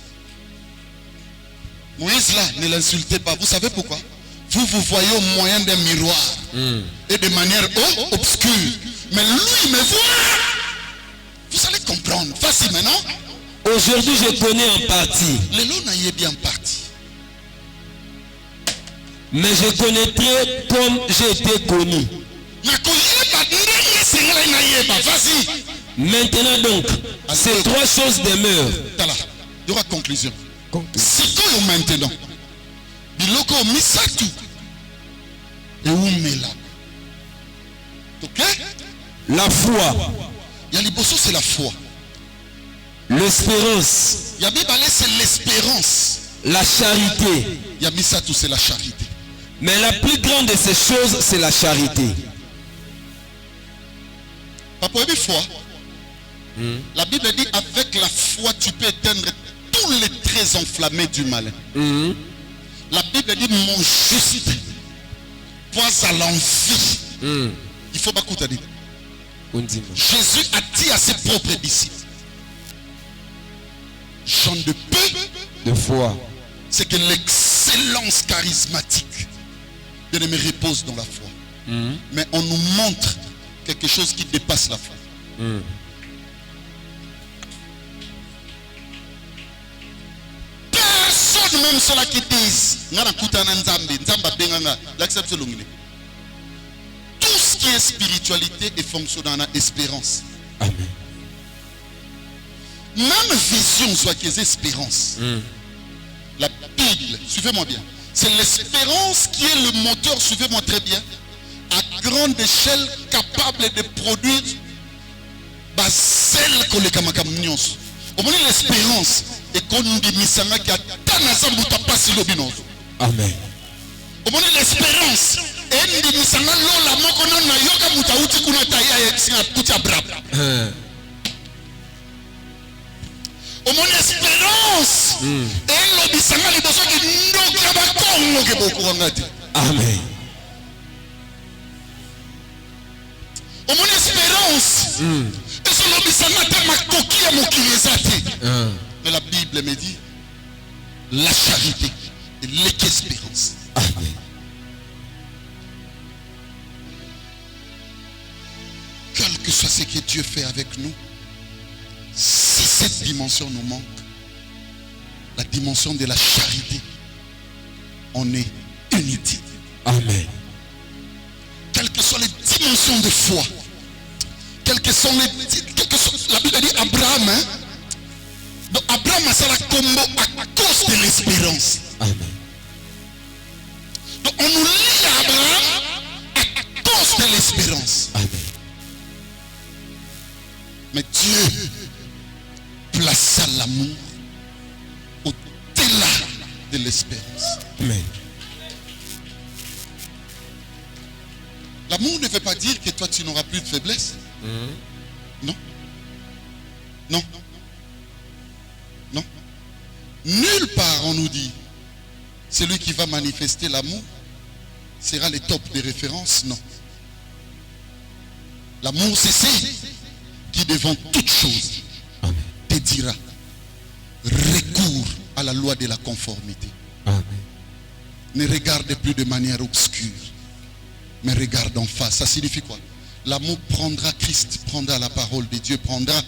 Moïse là, ne l'insultez pas. Vous savez pourquoi? Vous voyez au moyen d'un miroir. Et de manière obscure. Mais lui me voit. Vous allez comprendre. Facile maintenant. Aujourd'hui, je connais en partie. Le loup n'a bien en partie. Mais je connaîtrai comme j'ai été connu. Maintenant donc, ces trois choses demeurent. Il y aura conclusion. Si tu maintenant, biloko misatu et umela. Ok? La foi. Yaliboso c'est la foi. L'espérance. Yabibale c'est l'espérance. La charité. Yabisatu c'est la charité. Mais la plus grande de ces choses, c'est la charité. Papa, foi. La Bible dit avec la foi, tu peux éteindre tous les traits enflammés du malin. La Bible dit mon juste poise à l'envie. Il faut pas écouter. Jésus a dit à ses propres disciples, j'en de peu de foi. C'est que l'excellence charismatique bien-aimé repose dans la foi. Mais on nous montre quelque chose qui dépasse la foi. Personne, même ceux-là qui disent tout ce qui est spiritualité et fonction dans l'espérance. Amen. Même vision soit qu'ils aient espérance. La Bible, suivez-moi bien. C'est l'espérance qui est le moteur, suivez-moi très bien, à grande échelle capable de produire celle que les kamakamnions. Au moins l'espérance et qu'on dit misanga qui a tanazambuta passi lobinos. Amen. Au moins l'espérance et dit misanga lola moko na yoga mutauti kuna taya yexina kutia brab. Au moins l'espérance et l'obisanga les besoins qui n'ont que beaucoup engagé. Amen. Au moins l'espérance et c'est l'obisanga tellement coquille à mon kinesate. Mais la Bible me dit la charité et l'espérance. Amen. Quel que soit ce que Dieu fait avec nous, si cette dimension nous manque, la dimension de la charité, on est inutile. Amen. Quelles que soient les dimensions de foi, la Bible dit Abraham, hein? Donc Abraham a ça la combo à cause de l'espérance. Amen. Donc on nous lie à Abraham à cause de l'espérance. Amen. Mais Dieu plaça l'amour au-delà de l'espérance. Amen. L'amour ne veut pas dire que toi tu n'auras plus de faiblesse. Non. Non. Non. Nulle part on nous dit celui qui va manifester l'amour sera le top des références. Non. L'amour c'est celui qui devant toute chose te dira recours à la loi de la conformité. Amen. Ne regarde plus de manière obscure, mais regarde en face. Ça signifie quoi? L'amour prendra Christ, prendra la parole de Dieu, prendra,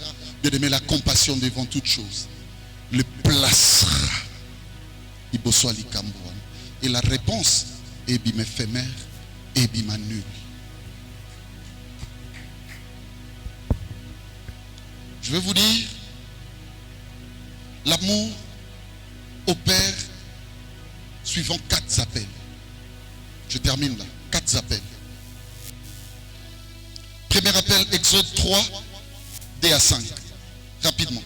bien aimé, la compassion devant toute chose, le placera. Et la réponse est bim éphémère et bim nul. Je vais vous dire, l'amour opère suivant 4 appels. Je termine là. 4 appels. Premier appel, Exode 3, 2 à 5. Rapidement.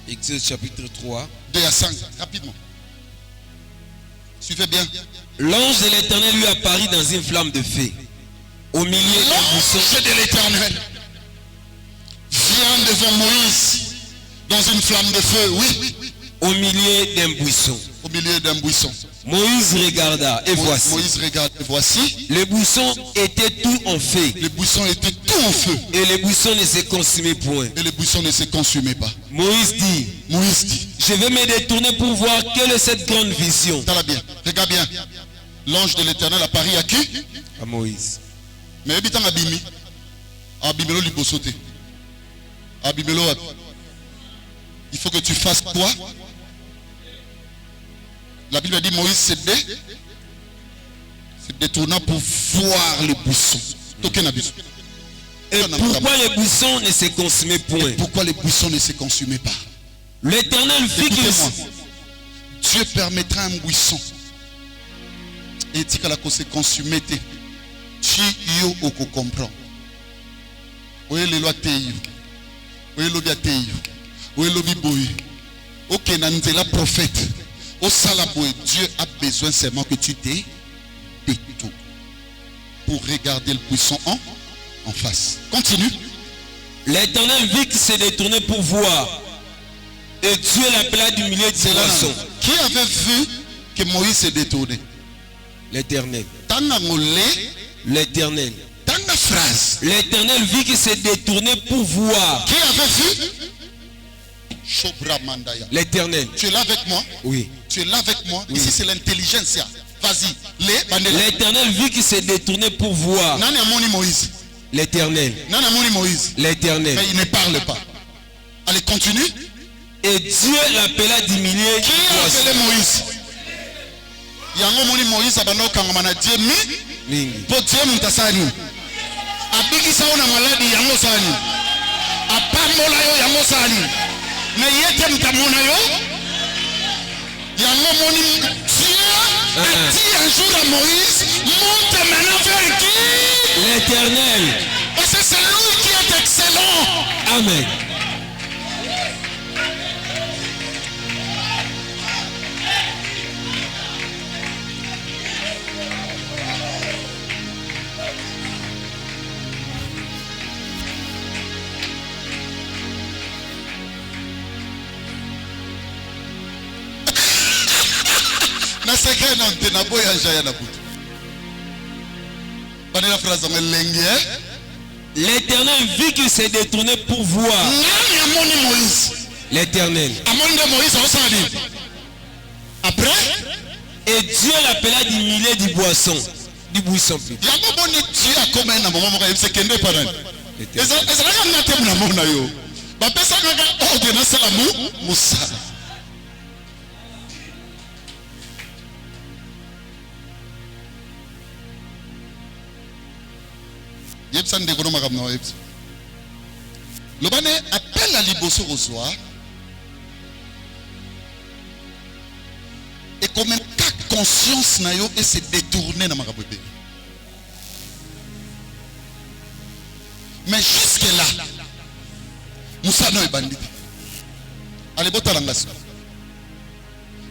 Exode chapitre 3. 2 à 5. Rapidement. Suivez bien. L'ange de l'Éternel lui apparut dans une flamme de feu. Au milieu d'un buisson. L'ange de l'Éternel vient devant Moïse dans une flamme de feu. Oui. Au milieu d'un buisson. Au milieu d'un buisson. Moïse regarda et voici. Moïse regarde et voici. Le buisson était tout en feu. Le buisson était tout en feu. Et le buisson ne se consumait point. Et le buisson ne se consumait pas. Moïse dit, je vais me détourner pour voir quelle est cette grande vision. T'as bien. Regarde bien. L'ange de l'Éternel apparaît à qui? À Moïse. Mais habitant Abimi. Abimelo libosote. Abimelo. Il faut que tu fasses quoi? La Bible dit Moïse se détourna pour voir les buissons. Et pourquoi les buissons ne se consumaient point? Pourquoi les buissons ne se consumaient pas? L'Éternel fit qu'il... Dieu permettra un buisson. Et dit qu'elle se consumer. Tu yo oko comprend. Oye les lois teyo. Oye lobi ateyo. Oye lobi boy. Ok nanzela prophète. Au salaboué, Dieu a besoin seulement que tu t'es détourné pour regarder le buisson en face. Continue. L'Éternel vit qu'il s'est détourné pour voir. Et Dieu l'appela du milieu du buisson. Qui avait vu que Moïse s'est détourné? L'Éternel. L'Éternel. L'Éternel vit qu'il s'est détourné pour voir. Qui avait vu? L'Éternel. Tu es là avec moi? Oui. Tu es là avec moi? Oui. Ici c'est l'intelligence. Vas-y. L'Éternel vit qu'il s'est détourné pour voir. L'Éternel. L'Éternel. Mais il ne parle pas. Allez, continue. Et Dieu l'appela du milieu. Qui a appelé Moïse? Yango moni Moïse abano kangomana Dieu mi. Po Dieu mutasani. Abiki saona maladi yango sani. Apamola yo yango sani. Mais yete mtamona yo. Yango moni Dieu a dit un jour à Moïse, monte maintenant vers qui? L'Éternel. Parce que c'est lui qui est excellent. Amen. L'Éternel vit qu'il s'est détourné pour voir. L'Éternel. Après, et Dieu l'appela du milieu du buisson. Du buisson. Le bane appelle à liboso reçoit. Et comme ta conscience na yo et se détourner dans ma rabébé. Mais jusque là, Moussa no est bandit. Allez, botalangas.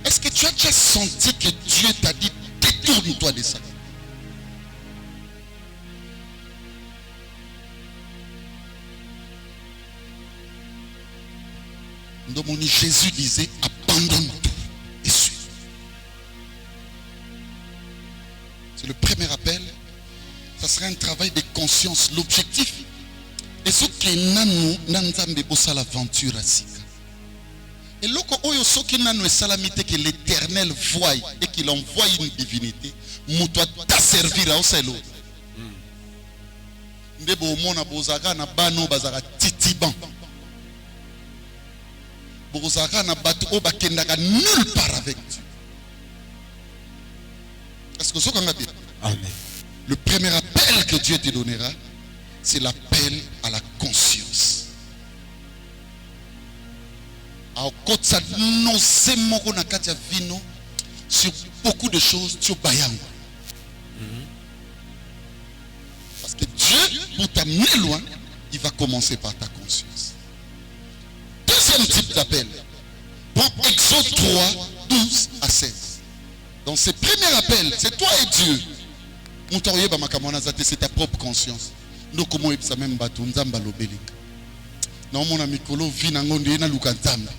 Est-ce que tu as déjà senti que Dieu t'a dit détourne-toi de ça? Jésus disait abandonne tout et suis. C'est le premier appel. Ça sera un travail de conscience. L'objectif et ce qui est nanzambe bossa l'aventure asika. Et loko oyo soki nanu salamité que l'Éternel voie et qu'il envoie une divinité, muto ta servir au selo. Ndebo mona bozaka na bano bazaka titiban. Bozaka na batu o bakendaka nulle part avec Dieu. Est-ce que ce qu'on a dit? Amen. Le premier appel que Dieu te donnera, c'est l'appel à la conscience. Sur beaucoup de choses, tu bayang. Parce que Dieu, pour t'amener loin, il va commencer par ta conscience. Deuxième type d'appel. Prends Exode 3, 12 à 16. Dans ce premier appel, c'est toi et Dieu. C'est ta propre conscience. Nous comment ça même batu nzamba lobelinga. Non mon ami kolo vi na ngonde na lukantamba.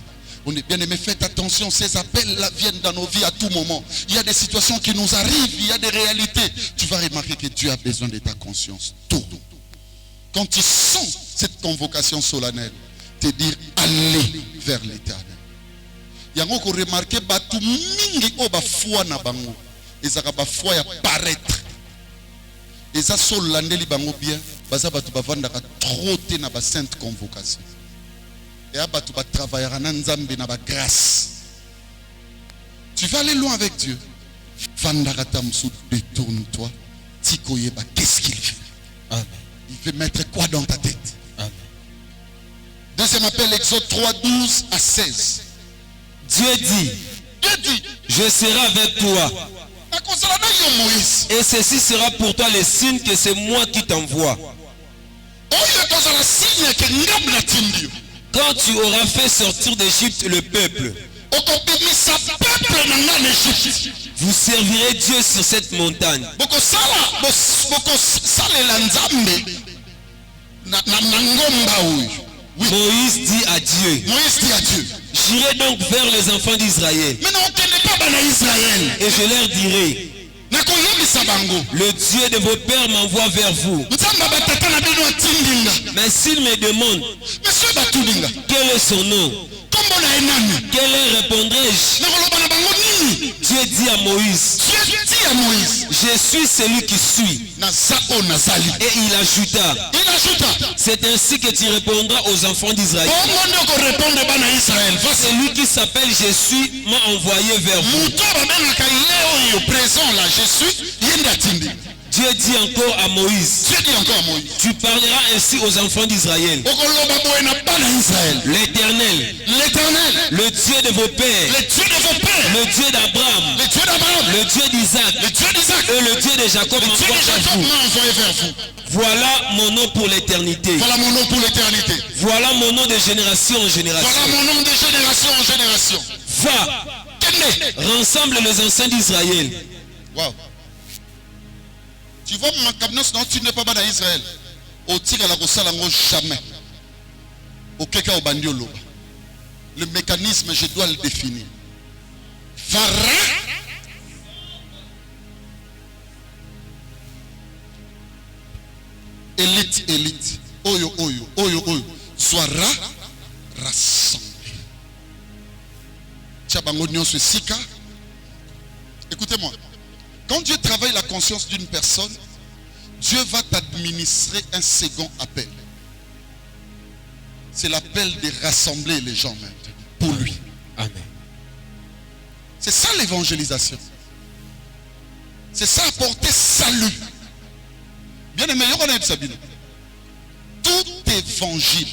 On est bien aimé, faites attention, ces appels-là viennent dans nos vies à tout moment. Il y a des situations qui nous arrivent, il y a des réalités. Tu vas remarquer que Dieu a besoin de ta conscience. Tout. Quand tu sens cette convocation solennelle, te dire allez vers l'Éternel. Il y a encore remarqué batu mingi o ba foi na bango. Ezaka ba foi ya paraître. Et ça solandeli bango bien, baza batu bavandaka trop te na ba sainte convocation. Et à batu ba travaillera na nzambe na ba grâce. Tu vas aller loin avec Dieu. Vandaka tamsu, détourne-toi. Tikoyeba, qu'est-ce qu'il fait? Amen. Il veut mettre quoi dans ta tête? Amen. Deuxième appel, Exode 3, 12 à 16. Dieu dit, je serai avec toi. Et ceci sera pour toi le signe que c'est moi qui t'envoie. Quand tu auras fait sortir d'Égypte le peuple, vous servirez Dieu sur cette montagne. Moïse dit à Dieu, j'irai donc vers les enfants d'Israël et je leur dirai, le Dieu de vos pères m'envoie vers vous. Mais s'il me demande quel est son nom, quel est répondrai-je? Dieu dit à Moïse, je suis celui qui suis. Et il ajouta, c'est ainsi que tu répondras aux enfants d'Israël. Celui qui s'appelle je suis m'a envoyé vers vous. Dieu dit encore à Moïse, tu parleras ainsi aux enfants d'Israël. L'Éternel, le Dieu de vos pères, le Dieu d'Abraham, le Dieu d'Isaac et le Dieu de Jacob m'envoie vers vous. Voilà mon nom pour l'éternité. Voilà mon nom de génération en génération. Va, rassemble les anciens d'Israël. Wow. Tu vois, non, tu n'es pas dans Israël. Au tir à la Rossalango, jamais. Au Keka au Bandiolo. Le mécanisme, je dois le définir. Vara. Élite. Oyo. Soira. Rassemblé. Tchabango Nyon Sika. Écoutez-moi. Quand Dieu travaille la conscience d'une personne, Dieu va t'administrer un second appel. C'est l'appel de rassembler les gens maintenant pour lui. Amen. C'est ça l'évangélisation. C'est ça apporter salut. Bien aimé, on a Sabine. tout évangile,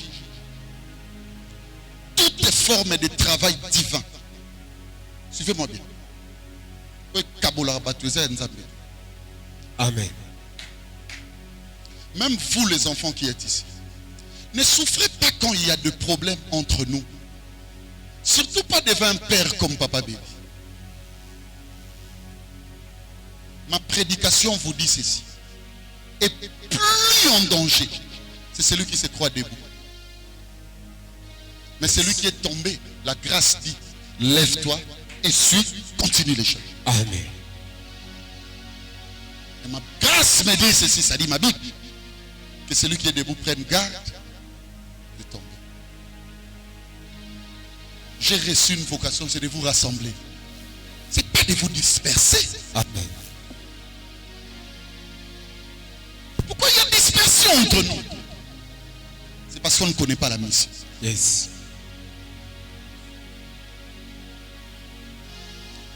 toute forme de travail divin. Suivez-moi bien. Amen. Même vous les enfants qui êtes ici, ne souffrez pas quand il y a des problèmes entre nous. Surtout pas devant un père comme Papa Béli. Ma prédication vous dit ceci. Et plus en danger, c'est celui qui se croit debout. Mais celui qui est tombé, la grâce dit, lève-toi et suis, continue les choses. Amen. Et ma grâce me dit ceci, ça dit ma Bible, que celui qui est debout prenne garde de tomber. J'ai reçu une vocation, c'est de vous rassembler. C'est pas de vous disperser. Amen. Pourquoi il y a dispersion entre nous? C'est parce qu'on ne connaît pas la mission. Yes.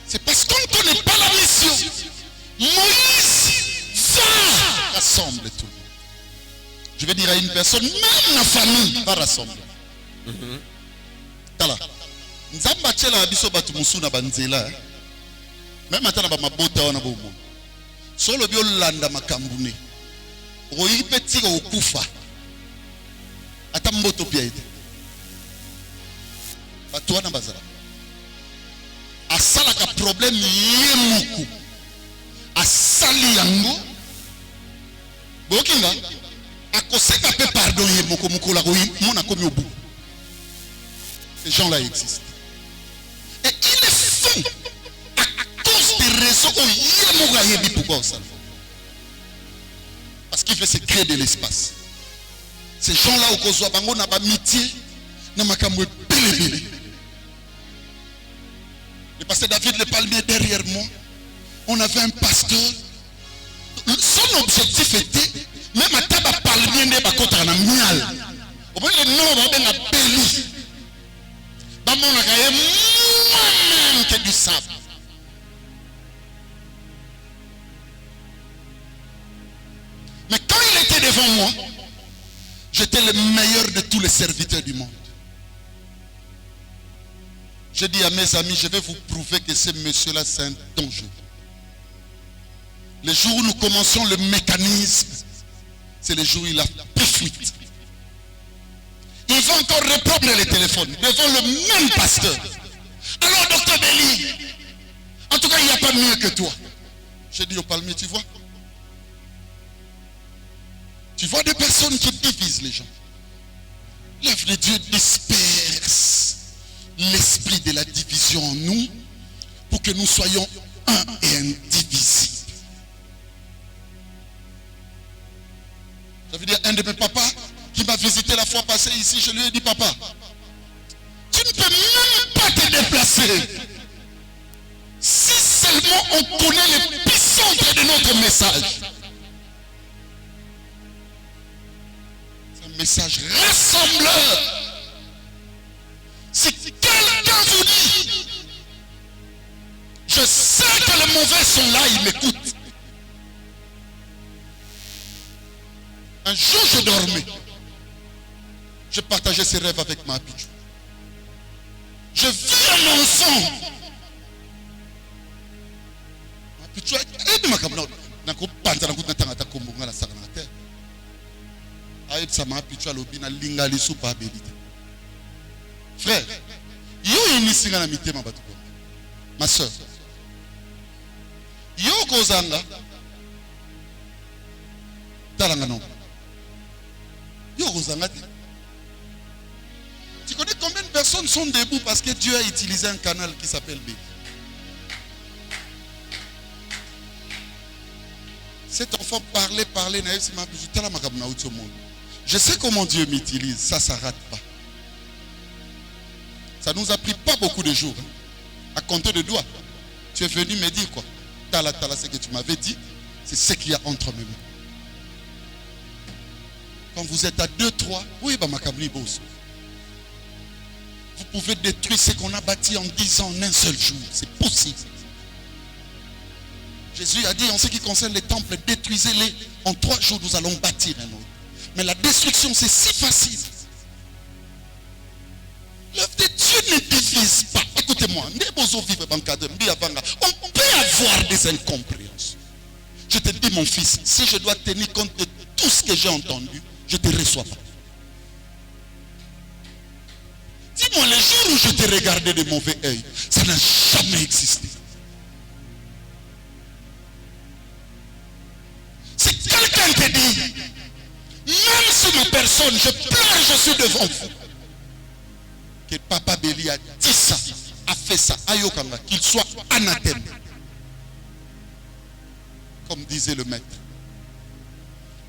C'est parce qu'on ne connaît pas la mission. Moïse va rassembler tout le monde. Je vais dire à une personne, même la famille va rassembler. Tala. Nzamba tchela biso batu musuna banzela. Même atana ba mabota wana bomo. Solo bio landa makambune. Royi petit okufa. Ata mboto pia ite. Batu wana bazala. Asala ka problème yemuku. Asali yango. Bokinga. Akoseka pe pardon yemuku mukula royi mona komi obu. Ces gens-là existent. Et ils le font à cause des raisons où Yemuga pourquoi ça. Parce qu'il fait se créer de l'espace. Ces gens-là, au Kosoa Bango n'a pas amitié, n'a pas kamwe bélé. Le pasteur David Le Palmier derrière moi, on avait un pasteur. Son objectif était, même à Taba Palmier n'est pas contre un mial. Au moins le nom va bien la béli. Moi-même que du sable. Mais quand il était devant moi, j'étais le meilleur de tous les serviteurs du monde. Je dis à mes amis, je vais vous prouver que ce monsieur-là, c'est un danger. Le jour où nous commençons le mécanisme, c'est le jour où il a pris fuite. Il va encore reprendre les téléphones devant le même pasteur. Alors, docteur Béli, en tout cas, il n'y a pas mieux que toi. J'ai dit au palmier, tu vois? Tu vois des personnes qui divisent les gens. L'œuvre de Dieu disperse l'esprit de la division en nous pour que nous soyons un et indivisibles. Ça veut dire un de mes papas qui m'a visité la fois passée ici, je lui ai dit, papa, tu ne peux même pas te déplacer. Si seulement on connaît l'épicentre de notre message. C'est un message rassembleur. Si quelqu'un vous dit, je sais que les mauvais sont là, ils m'écoutent. Un jour, je dormais. Je partageais ses rêves avec ma pichou. Je vis un enfant. Ma pichou, aide ma camarade. Nako panta nako natanga kombonga la sakana terre. Aide sa ma pichou alobina linga li soupa belite. Frère, yo inisinga na mitema batu ko. Ma soeur. Yo kozanga. Talanga non. Yo kozanga. Tu connais combien de personnes sont debout parce que Dieu a utilisé un canal qui s'appelle B. Cet enfant parlait, je sais comment Dieu m'utilise, ça ne rate pas. Ça nous a pris pas beaucoup de jours. À compter de doigts. Tu es venu me dire quoi? Tala, ce que tu m'avais dit, c'est ce qu'il y a entre mes mains. Quand vous êtes à 2-3, oui, bah ma cabri bosse. Vous pouvez détruire ce qu'on a bâti en 10 ans en un seul jour. C'est possible. Jésus a dit en ce qui concerne les temples, détruisez-les. En 3 jours, nous allons bâtir un autre. Mais la destruction, c'est si facile. L'œuvre de Dieu ne divise pas. Écoutez-moi, on peut avoir des incompréhensions. Je te dis, mon fils, si je dois tenir compte de tout ce que j'ai entendu, je ne te reçois pas. Dis-moi, le jour où je t'ai regardé de mauvais œil, ça n'a jamais existé. Si quelqu'un te dit, même si ma personne, je pleure, je suis devant vous, que Papa Béli a dit ça, a fait ça, Ayokanga, qu'il soit anathème. Comme disait le maître.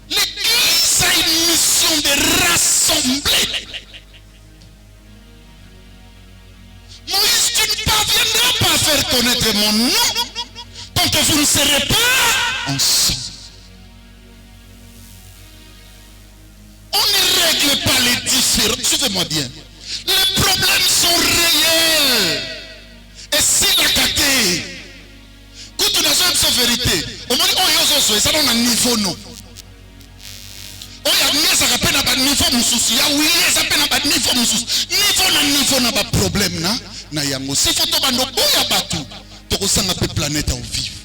L'Église a une mission de rassembler. Moïse, tu ne parviendras pas à faire connaître mon nom tant que vous ne serez pas ensemble. On ne règle pas les différends. Suivez-moi bien. Les problèmes sont réels. Et si la caté, quand tu n'as pas de vérité, on m'a dit, oh, ça donne un niveau, non. Oh, il y a mis ça rappelle à niveau, mon souci. Oui, ça rappelle à niveau, mon souci. Niveau n'a pas de problème, na. Na yango. Si faut tomber dans boya batu, tu ressens un peu planète à vivre.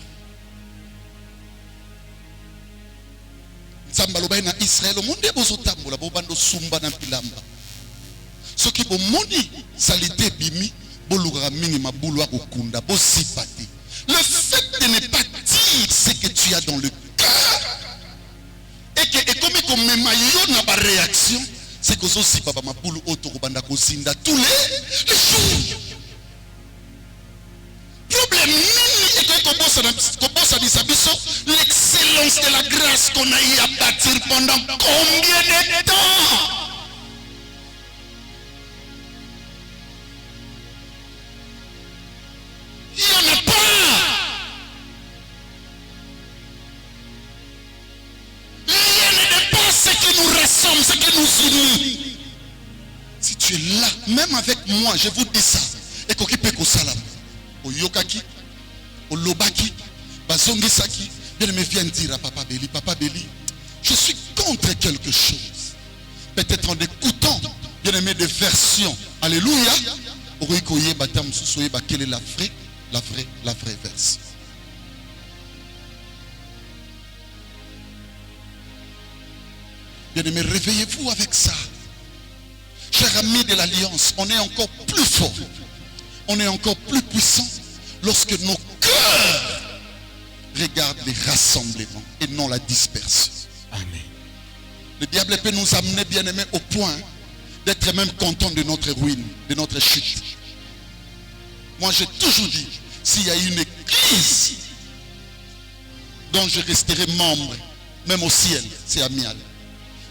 Zambaloba na Israël, au monde est beau tambola, beau bando sumba na pilamba. Ce qui bon moni, salité bimi, bolugara mini ma boulwa okunda, bo sipati. Le fait de ne pas dire ce que tu as dans le cœur, et comme même n'a pas réaction, c'est que aussi papa ma boulou autobanda kosinda tous les jours. Problème nini et que l'excellence de la grâce qu'on a eu à bâtir pendant combien de temps? Il n'y en a pas. Rien n'est pas ce qui nous rassemble, ce qui nous unit. Si tu es là, même avec moi, je vous dis ça. Et qu'on peut salam. Au yokaki, au lobaki, bazongi saki. Bien aimé, viens dire à Papa Béli, je suis contre quelque chose. Peut-être en écoutant, bien aimé, des versions. Alléluia. Quelle est la vraie version. Bien aimé, réveillez-vous avec ça. Chers amis de l'Alliance, on est encore plus fort. On est encore plus puissant lorsque nos cœurs regardent les rassemblements et non la dispersion. Amen. Le diable peut nous amener, bien aimé, au point d'être même content de notre ruine, de notre chute. Moi, j'ai toujours dit, s'il y a une église dont je resterai membre, même au ciel, c'est Amial.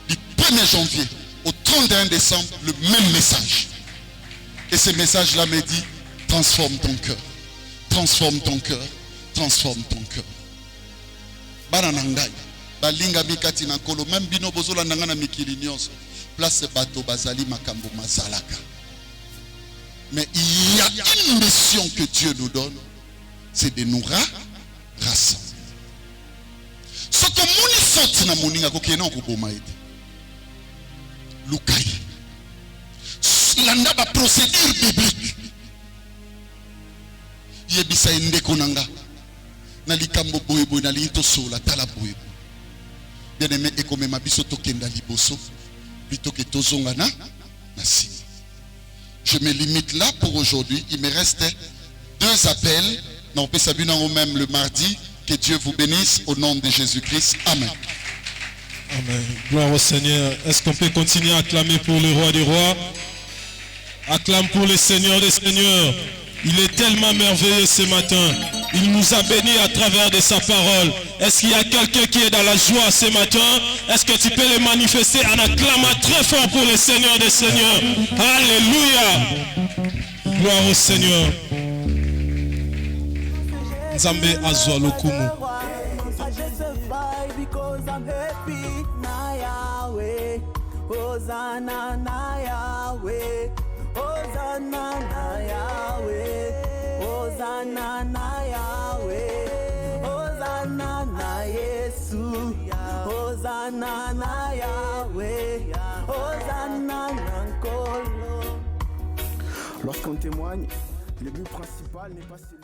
Du 1er janvier au 31 décembre, le même message. Et ce message-là me dit, transforme ton cœur. Transforme ton cœur. Transforme ton cœur. Bananangai. Balinga mikati na kolo. Même bino bozola nangana mikili nyonso. Place bato bazali makambo mazalaka. Mais il y a une mission que Dieu nous donne, c'est de nous rassembler. Ce que moni faute na moninga kokena ko boma ete. Lukai. Landa ba procédure biblique. Yebisa ndeko nanga. Na likambo boyebo na linto sola tala boyebo. Bien aimé et comme ma biso tokenda liboso, plutôt que tozonga na sima. Je me limite là pour aujourd'hui. Il me reste 2 appels. Non, on peut s'abonner au même le mardi. Que Dieu vous bénisse au nom de Jésus-Christ. Amen. Amen. Gloire au Seigneur. Est-ce qu'on peut continuer à acclamer pour le roi des rois? Acclame pour le Seigneur des seigneurs. Il est tellement merveilleux ce matin. Il nous a bénis à travers de sa parole. Est-ce qu'il y a quelqu'un qui est dans la joie ce matin? Est-ce que tu peux le manifester en acclamant très fort pour le Seigneur des seigneurs? Alléluia. Gloire au Seigneur. Nzambe azwa lokumu. Hosanna na Yahweh, Hosanna na Yahweh, Hosanna na Yahweh, Hosanna na Yesu, Hosanna na Yahweh. Yahweh, Hosanna Nankolo. Lorsqu'on témoigne, le but principal n'est pas celui...